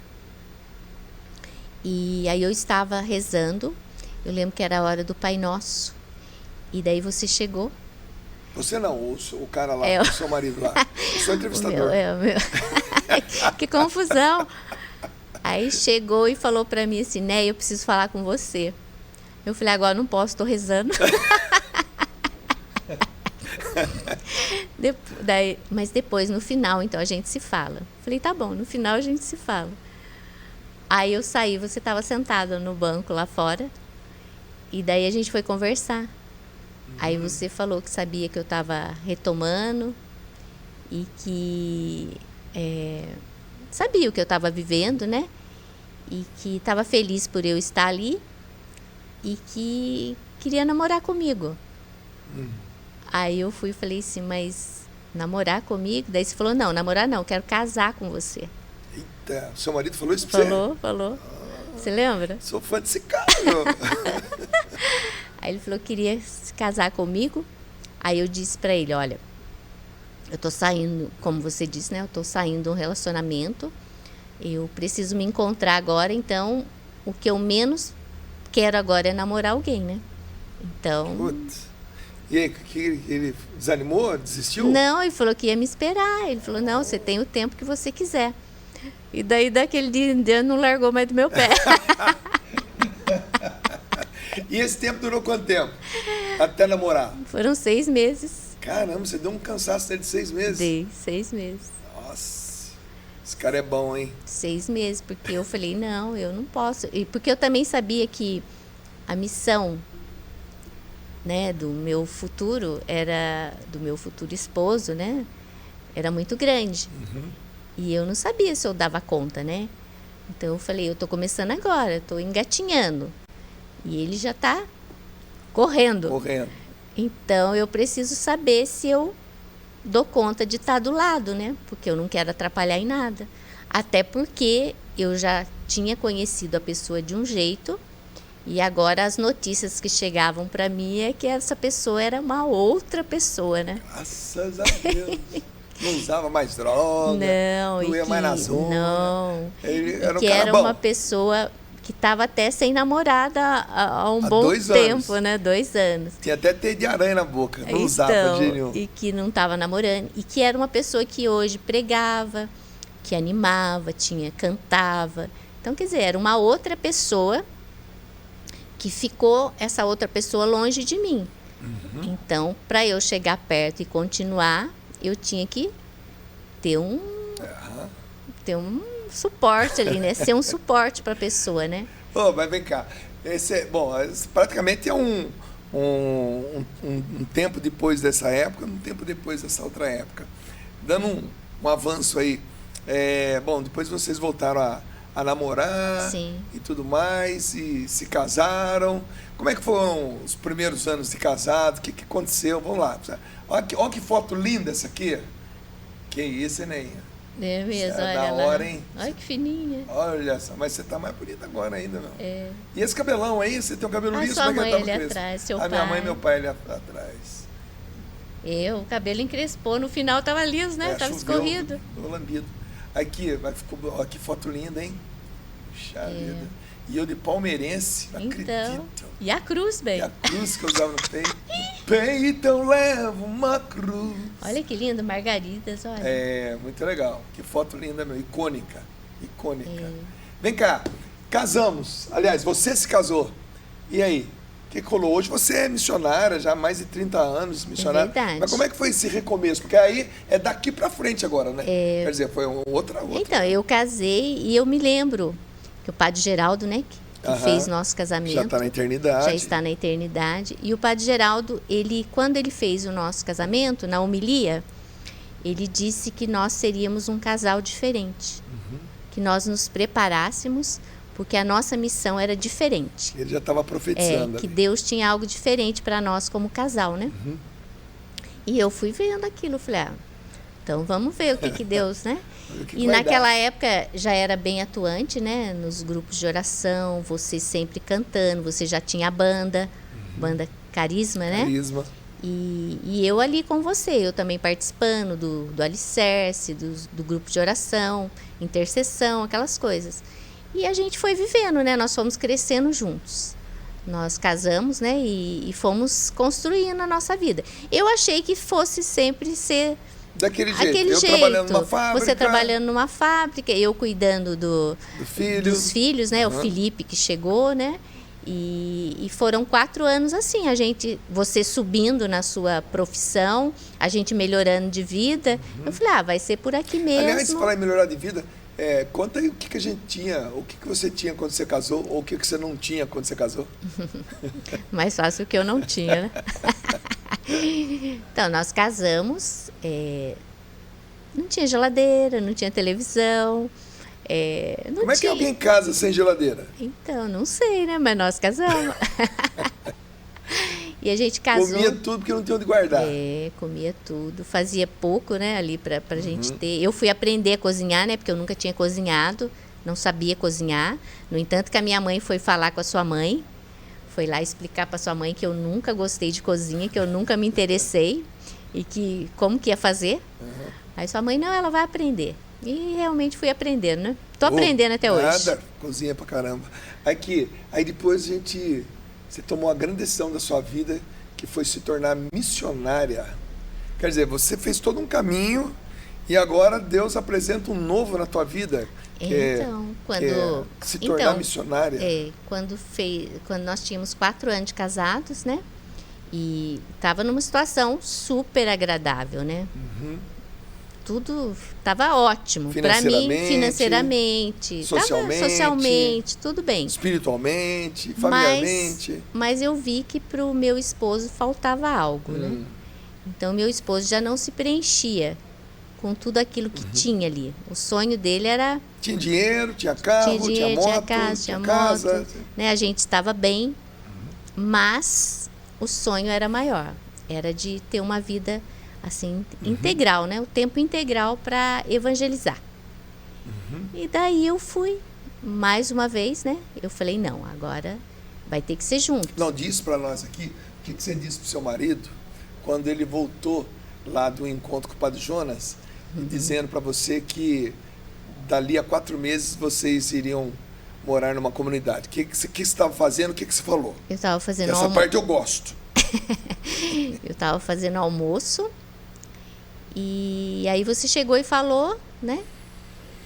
E aí eu estava rezando. Eu lembro que era a hora do Pai Nosso. E daí você chegou. Você não, o cara lá, o seu marido lá. Eu sou entrevistador. O meu. Que confusão. Aí chegou e falou pra mim assim, né, eu preciso falar com você. Eu falei, agora não posso, tô rezando. Mas depois, no final, então, a gente se fala. Falei, tá bom, no final a gente se fala. Aí eu saí, você estava sentada no banco lá fora, e daí a gente foi conversar. Aí você falou que sabia que eu estava retomando e que sabia o que eu estava vivendo, né? E que estava feliz por eu estar ali e que queria namorar comigo. Aí eu fui e falei assim, mas namorar comigo? Daí você falou, não, namorar não, quero casar com você. Eita, seu marido falou isso pra você? Falou. Você lembra? Sou fã desse cara. Aí ele falou que queria se casar comigo. Aí eu disse pra ele, olha, eu tô saindo, como você disse, né? Eu tô saindo de um relacionamento. Eu preciso me encontrar agora, então o que eu menos quero agora é namorar alguém, né? Então... Putz. E aí, ele desanimou? Desistiu? Não, ele falou que ia me esperar. Ele falou, não, você tem o tempo que você quiser. E daí, daquele dia em diante, não largou mais do meu pé. E esse tempo durou quanto tempo? Até namorar? Foram 6 meses. Caramba, você deu um cansaço de 6 meses? Dei, 6 meses. Nossa, esse cara é bom, hein? 6 meses, porque eu falei, não, eu não posso. E porque eu também sabia que a missão, né, do meu futuro esposo, né, era muito grande. E eu não sabia se eu dava conta, né? Então eu falei, eu tô começando agora, tô engatinhando. E ele já tá correndo. Então eu preciso saber se eu dou conta de estar do lado, né? Porque eu não quero atrapalhar em nada. Até porque eu já tinha conhecido a pessoa de um jeito e agora as notícias que chegavam para mim é que essa pessoa era uma outra pessoa, né? Graças a Deus. Não usava mais droga, não ia mais na zona. Não, Ele era um que cara era bom. uma pessoa que estava até sem namorada há um bom 2 tempo, anos. né? 2 anos. Tinha até teia de aranha na boca, não Então, usava de nenhum. e que não estava namorando. E que era uma pessoa que hoje pregava, que animava, cantava. Então, quer dizer, era uma outra pessoa que ficou essa outra pessoa longe de mim. Então, para eu chegar perto e continuar, eu tinha que ter um suporte ali, né? Ser um suporte para a pessoa, né? Mas vem cá. Praticamente é um tempo depois dessa época, um tempo depois dessa outra época. Dando um avanço aí. Depois vocês voltaram a namorar. Sim. E tudo mais, e se casaram. Como é que foram os primeiros anos de casado? O que aconteceu? Vamos lá. Olha que foto linda essa aqui. Que isso, Enéia? É mesmo, Isso é olha da lá. hora, hein? Olha que fininha. Olha só, mas você tá mais bonita agora ainda, meu. É. E esse cabelão aí, você tem um cabelo liso, sua como é mãe que ele tava ali crespo? atrás, seu A minha pai. mãe e meu pai ali atrás. O cabelo encrespou, no final tava liso, né? Tava choveu, escorrido. ficou lambido. Aqui, ó, que foto linda, hein? Puxa vida. E eu de palmeirense, não acredito. E a cruz, bem. E a cruz que eu usava no peito. Peito eu levo uma cruz. Olha que lindo, margaridas, olha. Muito legal. Que foto linda, meu. Icônica. Vem cá, casamos. Aliás, você se casou. E aí? O que rolou? Hoje você é missionária, já há mais de 30 anos, missionária. Verdade. Mas como é que foi esse recomeço? Porque aí é daqui pra frente agora, né? Quer dizer, foi outra. Então, eu casei e eu me lembro que o padre Geraldo, né, que fez nosso casamento. Já está na eternidade. Já está na eternidade. E o padre Geraldo, quando ele fez o nosso casamento, na homilia, ele disse que nós seríamos um casal diferente. Que nós nos preparássemos, porque a nossa missão era diferente. Ele já estava profetizando. Que Deus tinha algo diferente para nós como casal, né? E eu fui vendo aquilo, falei, então vamos ver o que Deus, né? E naquela época já era bem atuante, né? Nos grupos de oração, você sempre cantando, você já tinha a banda Carisma, né? Carisma. E eu ali com você, eu também participando do alicerce, do grupo de oração, intercessão, aquelas coisas. E a gente foi vivendo, né? Nós fomos crescendo juntos. Nós casamos, né? E fomos construindo a nossa vida. Eu achei que fosse sempre ser daquele jeito. Aquele eu jeito. Trabalhando numa fábrica. Você trabalhando numa fábrica, eu cuidando dos filhos, né? O Felipe que chegou, né? E foram 4 anos assim, você subindo na sua profissão, a gente melhorando de vida. Eu falei, vai ser por aqui mesmo. Aliás, se falar em melhorar de vida, conta aí o que a gente tinha, o que você tinha quando você casou, ou o que você não tinha quando você casou. Mais fácil que eu não tinha, né? Então, nós casamos, não tinha geladeira, não tinha televisão. Como é que alguém casa sem geladeira? Então, não sei, né? Mas nós casamos. E a gente casou. Comia tudo porque não tinha onde guardar. Comia tudo. Fazia pouco, né? Ali pra gente ter. Eu fui aprender a cozinhar, né? Porque eu nunca tinha cozinhado, não sabia cozinhar. No entanto, que a minha mãe foi falar com a sua mãe. Foi lá explicar para sua mãe que eu nunca gostei de cozinha, que eu nunca me interessei. E que como que ia fazer. Aí sua mãe, não, ela vai aprender. E realmente fui aprendendo, né? Tô aprendendo até hoje. Nada, cozinha pra caramba. Aí depois você tomou a grande decisão da sua vida, que foi se tornar missionária. Quer dizer, você fez todo um caminho e agora Deus apresenta um novo na tua vida. Se tornar missionária. Quando nós tínhamos 4 anos de casados, né? E estava numa situação super agradável, né? tudo estava ótimo para mim, financeiramente, socialmente, tudo bem. Espiritualmente, familiarmente. Mas eu vi que para o meu esposo faltava algo, né? Então, meu esposo já não se preenchia com tudo aquilo que tinha ali. O sonho dele era... Tinha dinheiro, tinha carro, tinha moto, tinha casa. Né? A gente estava bem, mas o sonho era maior. Era de ter uma vida assim integral, né? O tempo integral para evangelizar. E daí eu fui, mais uma vez, né? Eu falei, não, agora vai ter que ser junto. Não, diz para nós aqui, o que você disse pro seu marido quando ele voltou lá do encontro com o Padre Jonas, dizendo para você que dali a 4 meses vocês iriam morar numa comunidade. O que você estava fazendo? O que você falou? Eu estava fazendo Essa parte eu gosto. Eu estava fazendo almoço e aí você chegou e falou, né?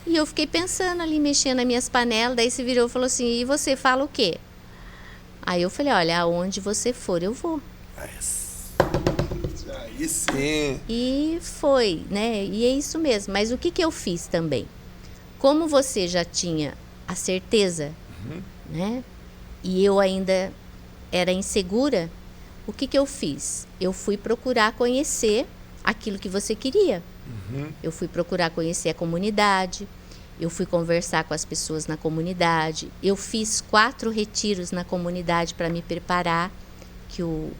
E eu fiquei pensando ali, mexendo nas minhas panelas, daí você virou e falou assim, e você fala o quê? Aí eu falei, olha, aonde você for eu vou. Aí sim. E foi, né? E é isso mesmo. Mas o que eu fiz também? Como você já tinha a certeza, né? E eu ainda era insegura, o que eu fiz? Eu fui procurar conhecer aquilo que você queria. Eu fui procurar conhecer a comunidade, eu fui conversar com as pessoas na comunidade, eu fiz 4 retiros na comunidade para me preparar, que o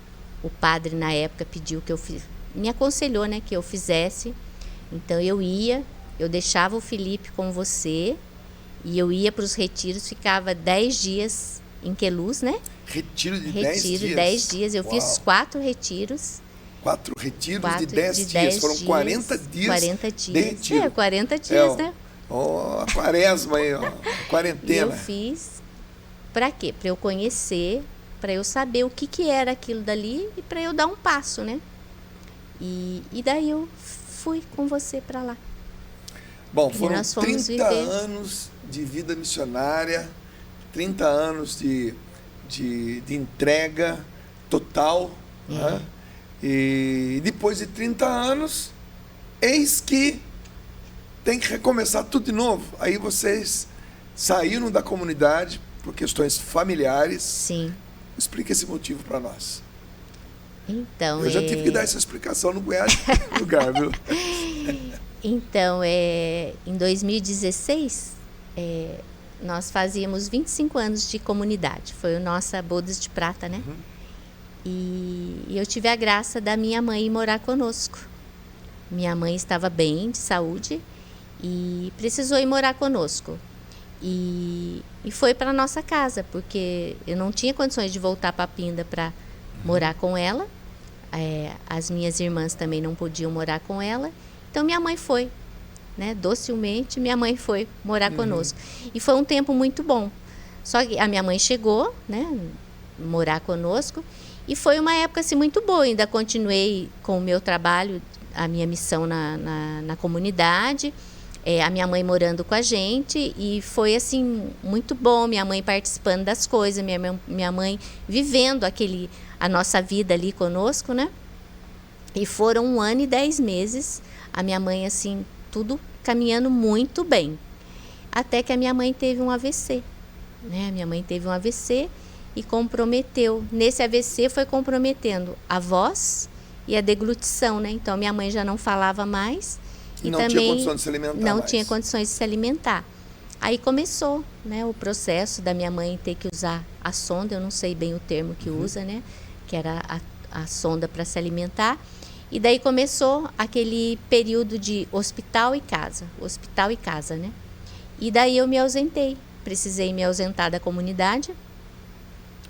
padre na época pediu que eu me aconselhou, né, que eu fizesse. Então eu deixava o Felipe com você e eu ia para os retiros, ficava 10 dias em Queluz, né? Retiro de 10 dias? Retiro, 10 dias. Eu fiz 4 retiros. 4 retiros de 10 dias. Foram 40 dias. 40 dias. De retiro. 40 dias, né? A quaresma aí, quarentena. Eu fiz para quê? Para eu conhecer, para eu saber o que era aquilo dali e para eu dar um passo, né? E daí eu fui com você para lá. Bom, foram 30 anos de vida missionária, 30 anos de entrega total, né? E depois de 30 anos, eis que tem que recomeçar tudo de novo. Aí vocês saíram da comunidade por questões familiares. Sim. Explica esse motivo para nós. Então, eu já tive que dar essa explicação no Goiás, lugar, viu? Então, em 2016, nós fazíamos 25 anos de comunidade. Foi a nossa bodas de prata, né? E eu tive a graça da minha mãe ir morar conosco. Minha mãe estava bem, de saúde, e precisou ir morar conosco. E foi para a nossa casa, porque eu não tinha condições de voltar para Pinda para morar com ela. As minhas irmãs também não podiam morar com ela. Então, minha mãe foi, né? Docilmente, minha mãe foi morar conosco. E foi um tempo muito bom. Só que a minha mãe chegou, né? Morar conosco. E foi uma época assim, muito boa. Ainda continuei com o meu trabalho, a minha missão na comunidade. A minha mãe morando com a gente. E foi assim, muito bom. Minha mãe participando das coisas. Minha mãe vivendo a nossa vida ali conosco, né? E foram 1 ano e 10 meses. A minha mãe, assim, tudo caminhando muito bem. Até que a minha mãe teve um AVC. Né? A minha mãe teve um AVC e comprometeu. Nesse AVC foi comprometendo a voz e a deglutição, né? Então, minha mãe já não falava mais. E não também tinha condições de se alimentar não mais. tinha condições de se alimentar. Aí começou, né, o processo da minha mãe ter que usar a sonda. Eu não sei bem o termo que usa, né? Que era a sonda para se alimentar. E daí começou aquele período de hospital e casa, né? E daí eu me ausentei, precisei me ausentar da comunidade,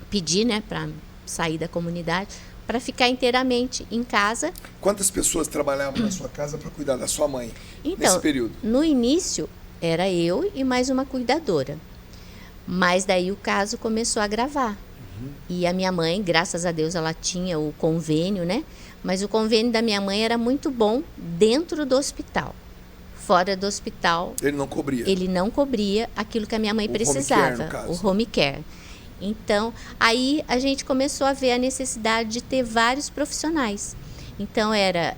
pedi, né, para sair da comunidade, para ficar inteiramente em casa. Quantas pessoas trabalhavam na sua casa para cuidar da sua mãe nesse período? No início era eu e mais uma cuidadora, mas daí o caso começou a agravar. E a minha mãe, graças a Deus, ela tinha o convênio, né? Mas o convênio da minha mãe era muito bom dentro do hospital. Fora do hospital... Ele não cobria? Ele não cobria aquilo que a minha mãe precisava. Home care, no caso. O home care. Então, aí a gente começou a ver a necessidade de ter vários profissionais. Então, era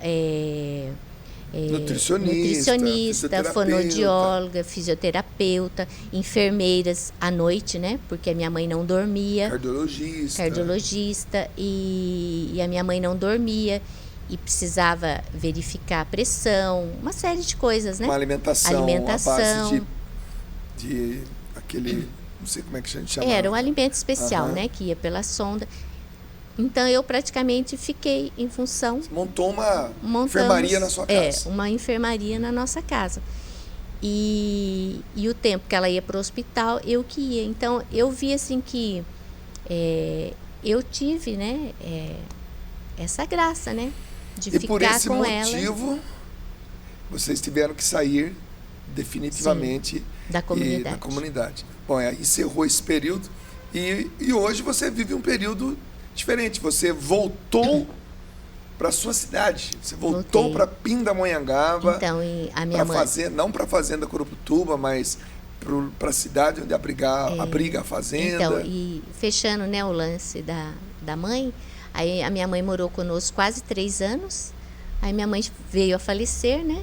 nutricionista, fonoaudióloga, fisioterapeuta, enfermeiras à noite, né? Porque a minha mãe não dormia. Cardiologista e a minha mãe não dormia e precisava verificar a pressão, uma série de coisas, né? Uma alimentação. A base de aquele, não sei como é que a gente chama. Era um alimento especial, né? Que ia pela sonda. Então, eu praticamente fiquei em função... Você montou uma enfermaria na sua casa. Uma enfermaria na nossa casa. E o tempo que ela ia para o hospital, eu que ia. Então, eu vi assim que eu tive, né, essa graça, né, de ficar com ela. E por esse motivo, vocês tiveram que sair definitivamente da comunidade. Bom, encerrou esse período e hoje você vive um período diferente. Você voltou para sua cidade. Você voltou para Pindamonhangaba. Então, a minha mãe... não para a Fazenda Curuputuba, mas para a cidade onde abriga a fazenda. Então, e fechando, né, o lance da mãe, aí a minha mãe morou conosco quase 3 anos. Aí minha mãe veio a falecer, né?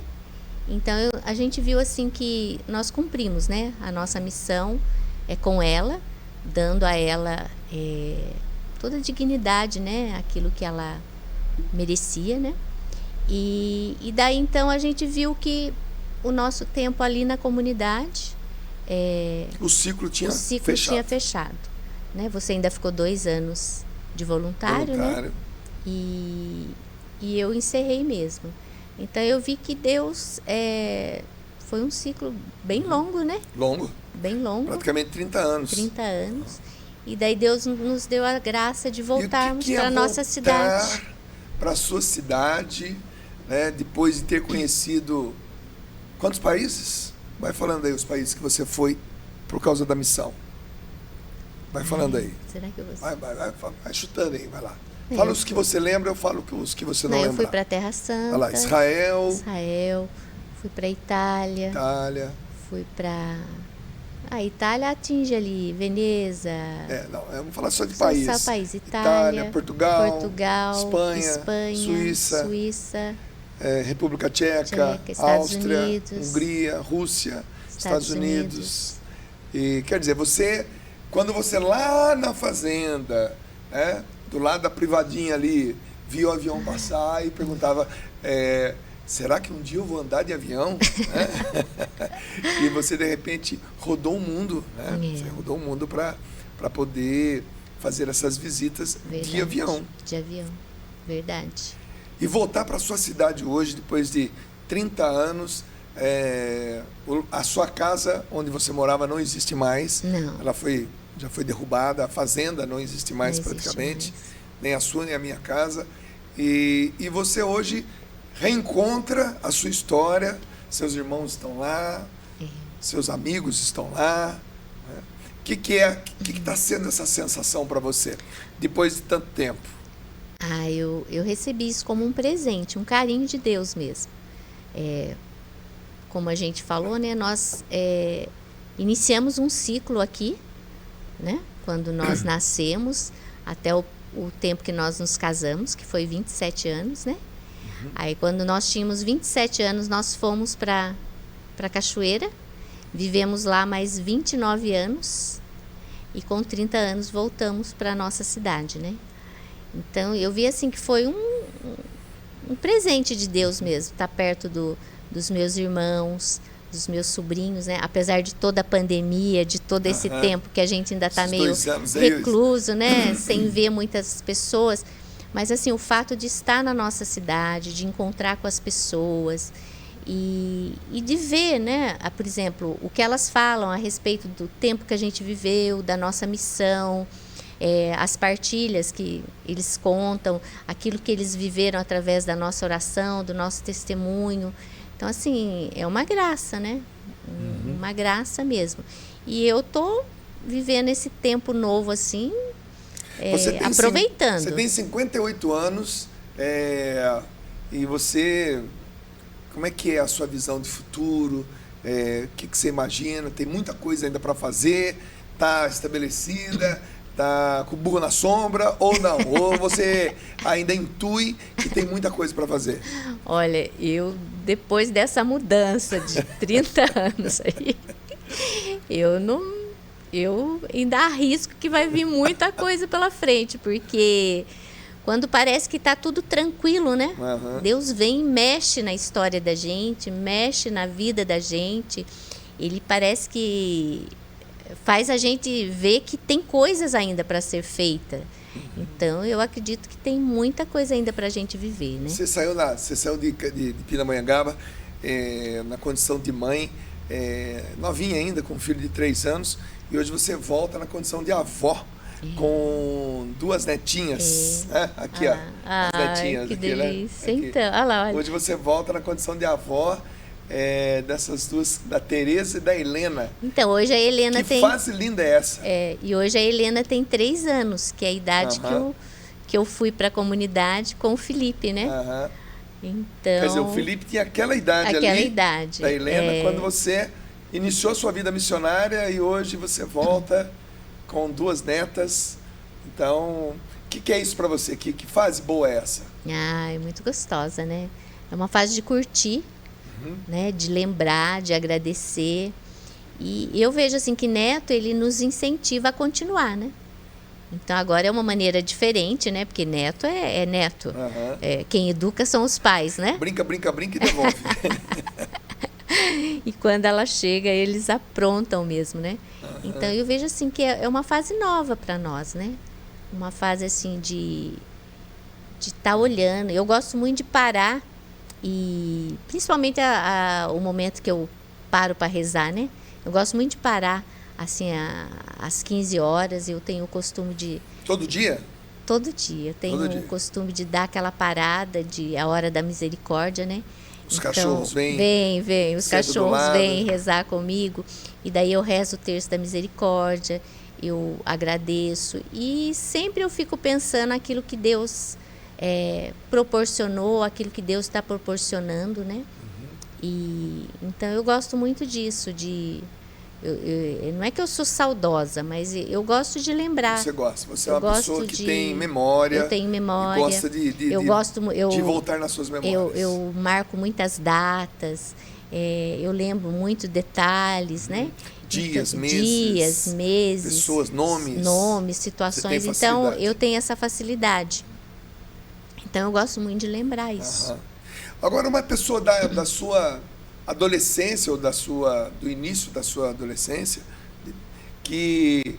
Então, a gente viu assim que nós cumprimos, né, a nossa missão com ela, dando a ela... toda a dignidade, né? Aquilo que ela merecia, né? E daí, então, a gente viu que o nosso tempo ali na comunidade... o ciclo tinha fechado. Né? Você ainda ficou 2 anos de voluntário, né? E eu encerrei mesmo. Então, eu vi que Deus... foi um ciclo bem longo, né? Bem longo. Praticamente 30 anos. 30 anos. E daí Deus nos deu a graça de voltarmos para a nossa cidade. Para a sua cidade, né, depois de ter conhecido quantos países? Vai falando aí os países que você foi por causa da missão. Vai falando aí. Será que eu vou... Vai chutando aí, vai lá. Fala os que você lembra, eu falo os que você não lembra. Eu fui para a Terra Santa. Olha lá, Israel. Fui para a Itália. Fui para... A Itália atinge ali Veneza. Vamos falar só de países. Só país. Itália, Portugal, Espanha, Suíça, República Tcheca, Áustria, Hungria, Rússia, Estados Unidos. E quer dizer, quando você lá na fazenda, né, do lado da privadinha ali, viu o avião passar e perguntava... será que um dia eu vou andar de avião? E você, de repente, rodou o mundo, né? Você rodou o mundo para poder fazer essas visitas de avião. De avião, verdade. E voltar para a sua cidade hoje, depois de 30 anos, a sua casa onde você morava não existe mais. Não. Ela já foi derrubada, a fazenda não existe mais praticamente, nem a sua, nem a minha casa. E você hoje... reencontra a sua história, seus irmãos estão lá, seus amigos estão lá. Né? O que está sendo essa sensação para você, depois de tanto tempo? Eu recebi isso como um presente, um carinho de Deus mesmo. Como a gente falou, né, nós iniciamos um ciclo aqui, né, quando nós nascemos, até o tempo que nós nos casamos, que foi 27 anos, né? Aí, quando nós tínhamos 27 anos, nós fomos para Cachoeira, vivemos lá mais 29 anos e com 30 anos voltamos para a nossa cidade, né? Então, eu vi assim que foi um presente de Deus mesmo, estar perto dos meus irmãos, dos meus sobrinhos, né? Apesar de toda a pandemia, de todo esse tempo que a gente ainda está meio recluso, né? Sem ver muitas pessoas... Mas, assim, o fato de estar na nossa cidade, de encontrar com as pessoas e de ver, né, por exemplo, o que elas falam a respeito do tempo que a gente viveu, da nossa missão, as partilhas que eles contam, aquilo que eles viveram através da nossa oração, do nosso testemunho. Então, assim, é uma graça, né? Uma graça mesmo. E eu estou vivendo esse tempo novo, assim... aproveitando. Você tem 58 anos e você... Como é que é a sua visão de futuro? O que você imagina? Tem muita coisa ainda para fazer? Está estabelecida? tá com o burro na sombra ou não? Ou você ainda intui que tem muita coisa para fazer? Olha, eu, depois dessa mudança de 30 anos aí, eu não... Eu ainda arrisco que vai vir muita coisa pela frente, porque quando parece que está tudo tranquilo, né? Uhum. Deus vem e mexe na história da gente, mexe na vida da gente. Ele parece que faz a gente ver que tem coisas ainda para ser feita. Então, eu acredito que tem muita coisa ainda para a gente viver, né? Você saiu de Pindamonhangaba na condição de mãe, novinha ainda, com um filho de 3 anos, e hoje você volta na condição de avó, com 2 netinhas, né? Aqui, ó, as netinhas. Que aqui, delícia. né? Aqui. Então, olha lá, olha. Hoje você volta na condição de avó dessas 2, da Tereza e da Helena. Então, hoje a Helena que tem... Que fase linda é essa? E hoje a Helena tem 3 anos, que é a idade que eu fui para a comunidade com o Felipe, né? Então, quer dizer, o Felipe tinha aquela idade idade, da Helena, quando você iniciou a sua vida missionária e hoje você volta com 2 netas. Então, o que é isso para você? Que fase boa é essa? É muito gostosa, né? É uma fase de curtir, né? De lembrar, de agradecer. E eu vejo assim que neto, ele nos incentiva a continuar, né? Então agora é uma maneira diferente, né? Porque neto é neto. Quem educa são os pais, né? Brinca e devolve. E quando ela chega, eles aprontam mesmo, né? Então eu vejo assim que é uma fase nova para nós, né? Uma fase assim de estar olhando. Eu gosto muito de parar e principalmente o momento que eu paro para rezar, né? Eu gosto muito de parar assim às 15 horas. Eu tenho o costume de... Todo dia? Todo dia. Eu tenho o costume de dar aquela parada a hora da misericórdia, né? Os cachorros vêm? Vêm. Os cachorros vêm rezar comigo. E daí eu rezo o terço da misericórdia, eu agradeço. E sempre eu fico pensando naquilo que Deus proporcionou, aquilo que Deus está proporcionando, né? E então eu gosto muito disso, não é que eu sou saudosa, mas eu gosto de lembrar. Você gosta, você é uma pessoa que tem memória. Eu tenho memória. E gosta de voltar nas suas memórias. Eu marco muitas datas, eu lembro muito detalhes, né? Dias, meses. Pessoas, nomes, situações. Então, eu tenho essa facilidade. Então, eu gosto muito de lembrar isso. Agora, uma pessoa da sua adolescência ou do início da sua adolescência que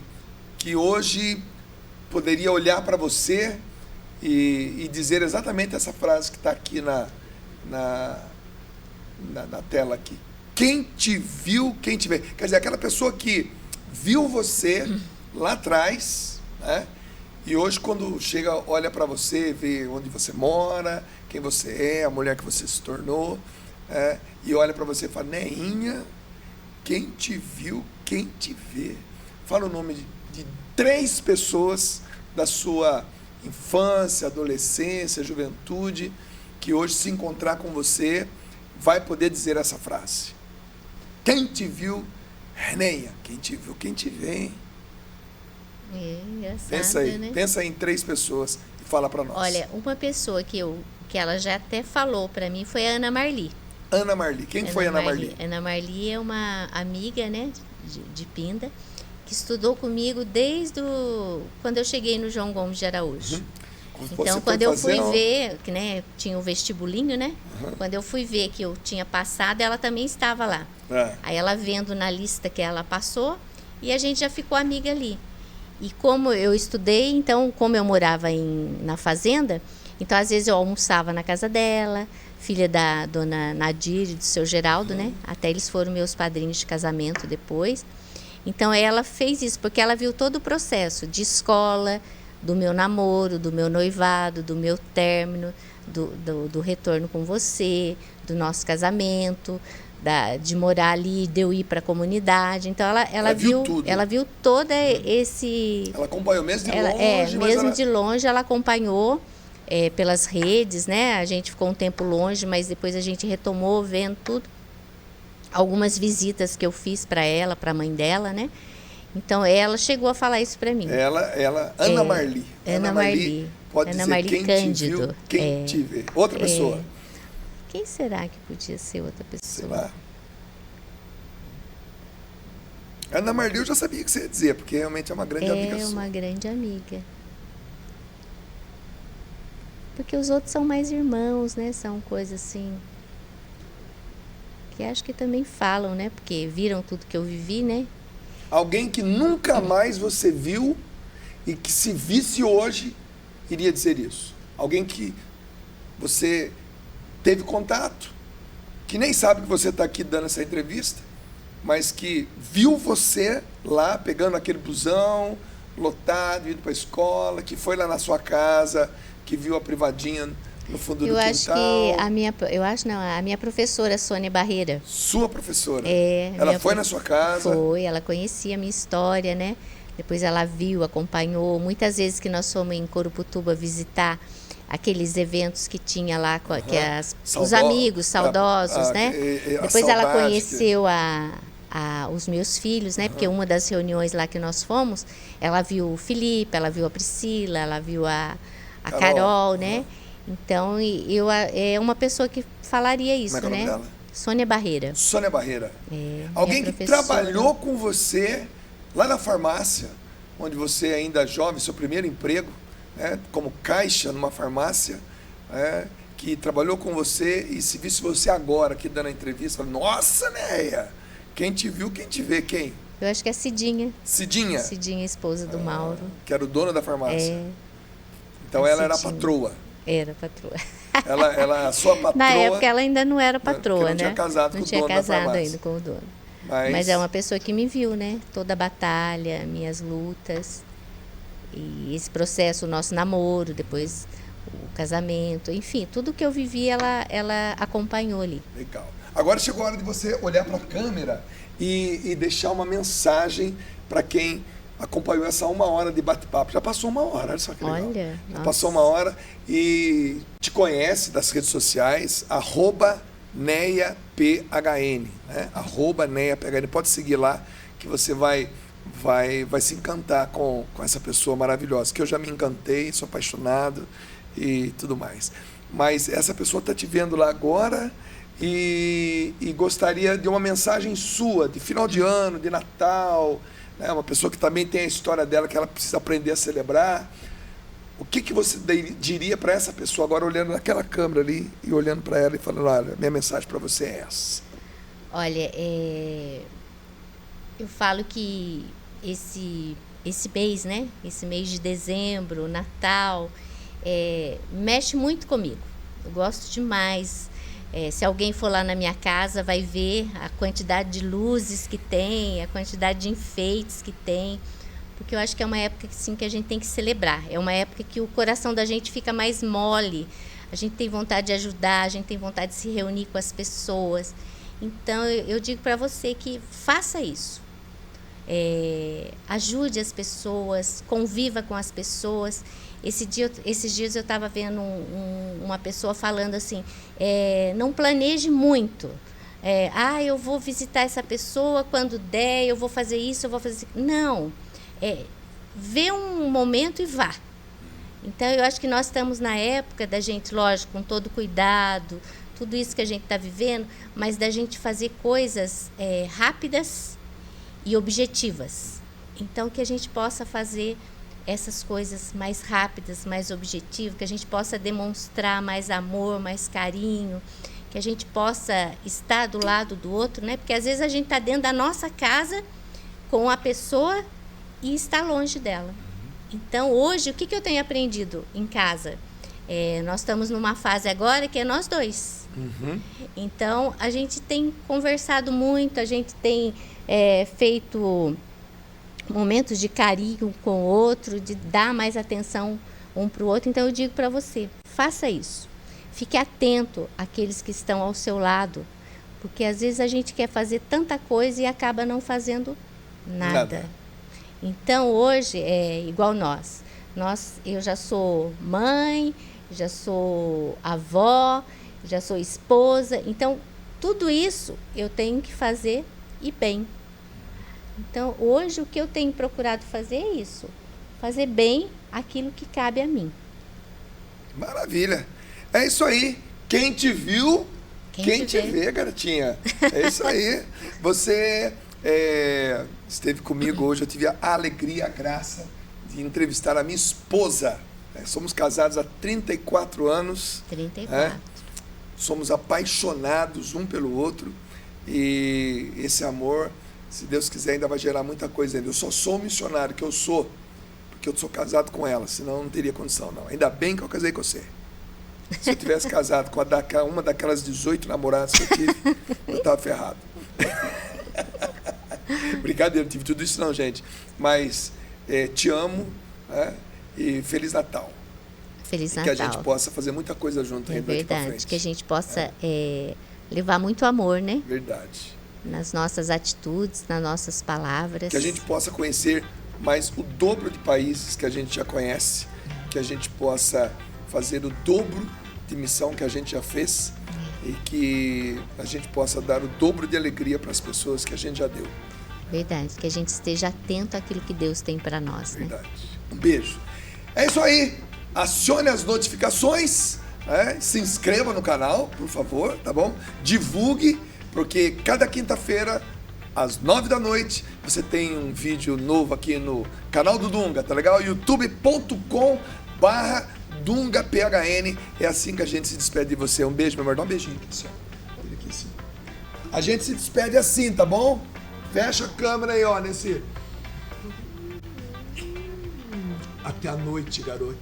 hoje poderia olhar para você e dizer exatamente essa frase que está aqui na tela aqui: quem te viu, quem te vê. Quer dizer, aquela pessoa que viu você lá atrás, né? E hoje, quando chega, olha para você, vê onde você mora, quem você é, a mulher que você se tornou, e olha para você e fala: Neinha, quem te viu, quem te vê. Fala o nome de 3 pessoas da sua infância, adolescência, juventude, que hoje, se encontrar com você, vai poder dizer essa frase: quem te viu, Neinha, quem te viu, quem te vê. Engraçado, Pensa aí em 3 pessoas e fala para nós. Olha, uma pessoa que ela já até falou para mim foi a Ana Marli. Ana Marli. Quem foi Ana Marli? Ana Marli é uma amiga, né, de Pinda, que estudou comigo desde quando eu cheguei no João Gomes de Araújo. Então, quando eu fui ver, que, né, tinha o vestibulinho, né? Quando eu fui ver que eu tinha passado, ela também estava lá. Aí ela vendo na lista que ela passou, e a gente já ficou amiga ali. E como eu estudei, então, como eu morava na fazenda, então às vezes eu almoçava na casa dela, filha da dona Nadir e do seu Geraldo, né? Até eles foram meus padrinhos de casamento depois. Então ela fez isso, porque ela viu todo o processo de escola, do meu namoro, do meu noivado, do meu término, do retorno com você, do nosso casamento, de morar ali, de eu ir para a comunidade. Então ela viu tudo. Ela viu todo esse... Ela acompanhou mesmo de longe? Mesmo de longe ela acompanhou pelas redes, né? A gente ficou um tempo longe, mas depois a gente retomou vendo tudo. Algumas visitas que eu fiz para ela, para a mãe dela, né? Então, ela chegou a falar isso para mim. Ana Marli. Ana Marli. Pode Ana dizer Marli quem Cândido. te viu, quem te vê. Outra pessoa. Quem será que podia ser outra pessoa? Sei lá. Ana Marli eu já sabia que você ia dizer, porque realmente é uma grande amiga sua. É uma grande amiga. Porque os outros são mais irmãos, né? São coisas assim... que acho que também falam, né? Porque viram tudo que eu vivi, né? Alguém que nunca mais você viu e que se visse hoje, iria dizer isso. Alguém que você teve contato, que nem sabe que você está aqui dando essa entrevista, mas que viu você lá pegando aquele busão lotado, indo para a escola, que foi lá na sua casa, que viu a privadinha no fundo do quintal. A minha professora Sônia Barreira. Sua professora? Ela foi na sua casa? Foi, ela conhecia a minha história, né? Depois ela viu, acompanhou. Muitas vezes que nós fomos em Coruputuba visitar aqueles eventos que tinha lá, que os amigos saudosos, né? Depois ela conheceu os meus filhos, né? Porque uma das reuniões lá que nós fomos, ela viu o Felipe, ela viu a Priscila, ela viu a Carol, né? Então, é uma pessoa que falaria isso, Como é né? o nome dela? Sônia Barreira. Sônia Barreira. Alguém que trabalhou com você lá na farmácia, onde você ainda jovem, seu primeiro emprego, né, como caixa numa farmácia, que trabalhou com você e se visse você agora aqui dando a entrevista, fala, nossa, Neia, quem te viu, quem te vê, quem? Eu acho que é a Cidinha. Cidinha? Cidinha, esposa do Mauro. Que era o dono da farmácia. Então ela era a patroa. Era patroa. Ela, a sua patroa... Na época ela ainda não era patroa, não né? Tinha casado não com tinha o dono casado da farmácia. ainda com o dono. Mas é uma pessoa que me viu, né? Toda a batalha, minhas lutas. E esse processo, o nosso namoro, depois o casamento, enfim, tudo que eu vivi, ela acompanhou ali. Legal. Agora chegou a hora de você olhar para a câmera e deixar uma mensagem para quem acompanhou essa 1 hora de bate-papo. Já passou 1 hora, olha só que legal. Olha, já passou 1 hora e te conhece das redes sociais, @NeiaPHN, né? @NeiaPHN. Pode seguir lá que você vai se encantar com essa pessoa maravilhosa, que eu já me encantei, sou apaixonado e tudo mais. Mas essa pessoa está te vendo lá agora e gostaria de uma mensagem sua, de final de ano, de Natal, né? Uma pessoa que também tem a história dela, que ela precisa aprender a celebrar. O que você diria para essa pessoa agora, olhando naquela câmera ali e olhando para ela e falando, olha, minha mensagem para você é essa? Olha, eu falo que esse mês, né? Esse mês de dezembro, Natal, mexe muito comigo. Eu gosto demais. Se alguém for lá na minha casa, vai ver a quantidade de luzes que tem, a quantidade de enfeites que tem. Porque eu acho que é uma época assim, que a gente tem que celebrar. É uma época que o coração da gente fica mais mole. A gente tem vontade de ajudar, a gente tem vontade de se reunir com as pessoas. Então, eu digo para você que faça isso. Ajude as pessoas, conviva com as pessoas. Esses dias eu estava vendo uma pessoa falando assim, não planeje muito. Eu vou visitar essa pessoa quando der, eu vou fazer isso, eu vou fazer... Não, vê um momento e vá. Então, eu acho que nós estamos na época da gente, lógico, com todo cuidado, tudo isso que a gente está vivendo, mas da gente fazer coisas rápidas e objetivas. Então, que a gente possa fazer essas coisas mais rápidas, mais objetivas, que a gente possa demonstrar mais amor, mais carinho, que a gente possa estar do lado do outro, né? Porque às vezes a gente está dentro da nossa casa com a pessoa e está longe dela. Então, hoje, o que eu tenho aprendido em casa? Nós estamos numa fase agora que é nós dois. Uhum. Então, a gente tem conversado muito, a gente tem feito momentos de carinho com o outro, de dar mais atenção um para o outro. Então, eu digo para você, faça isso. Fique atento àqueles que estão ao seu lado, porque às vezes a gente quer fazer tanta coisa e acaba não fazendo nada. Então, hoje, é igual eu já sou mãe, já sou avó, já sou esposa. Então, tudo isso eu tenho que fazer e bem. Então, hoje, o que eu tenho procurado fazer é isso. Fazer bem aquilo que cabe a mim. Maravilha. É isso aí. Quem te viu, quem te vê, garotinha. É isso aí. Você esteve comigo hoje. Eu tive a alegria, a graça de entrevistar a minha esposa. Somos casados há 34 anos. 34. Somos apaixonados um pelo outro. E esse amor, se Deus quiser, ainda vai gerar muita coisa ainda. Eu só sou o missionário que eu sou, porque eu sou casado com ela, senão eu não teria condição, não. Ainda bem que eu casei com você. Se eu tivesse casado com uma daquelas 18 namoradas que eu tive, eu estava ferrado. Brincadeira, não tive tudo isso não, gente. Mas te amo, e Feliz Natal. Feliz Natal. Que a gente possa fazer muita coisa junto ainda daqui pra frente. Verdade, que a gente possa levar muito amor, né? Verdade. Nas nossas atitudes, nas nossas palavras. Que a gente possa conhecer mais o dobro de países que a gente já conhece, que a gente possa fazer o dobro de missão que a gente já fez e que a gente possa dar o dobro de alegria para as pessoas que a gente já deu. Verdade, que a gente esteja atento àquilo que Deus tem para nós. Verdade. Né? Um beijo. É isso aí. Acione as notificações, se inscreva no canal, por favor, tá bom? Divulgue, porque cada quinta-feira, às 9 da noite, você tem um vídeo novo aqui no canal do Dunga, tá legal? youtube.com/DungaPHN. É assim que a gente se despede de você. Um beijo, meu amor. Dá um beijinho aqui, assim, aqui assim. A gente se despede assim, tá bom? Fecha a câmera aí, ó, nesse... Até a noite, garota.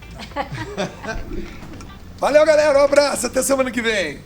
Valeu, galera. Um abraço. Até semana que vem.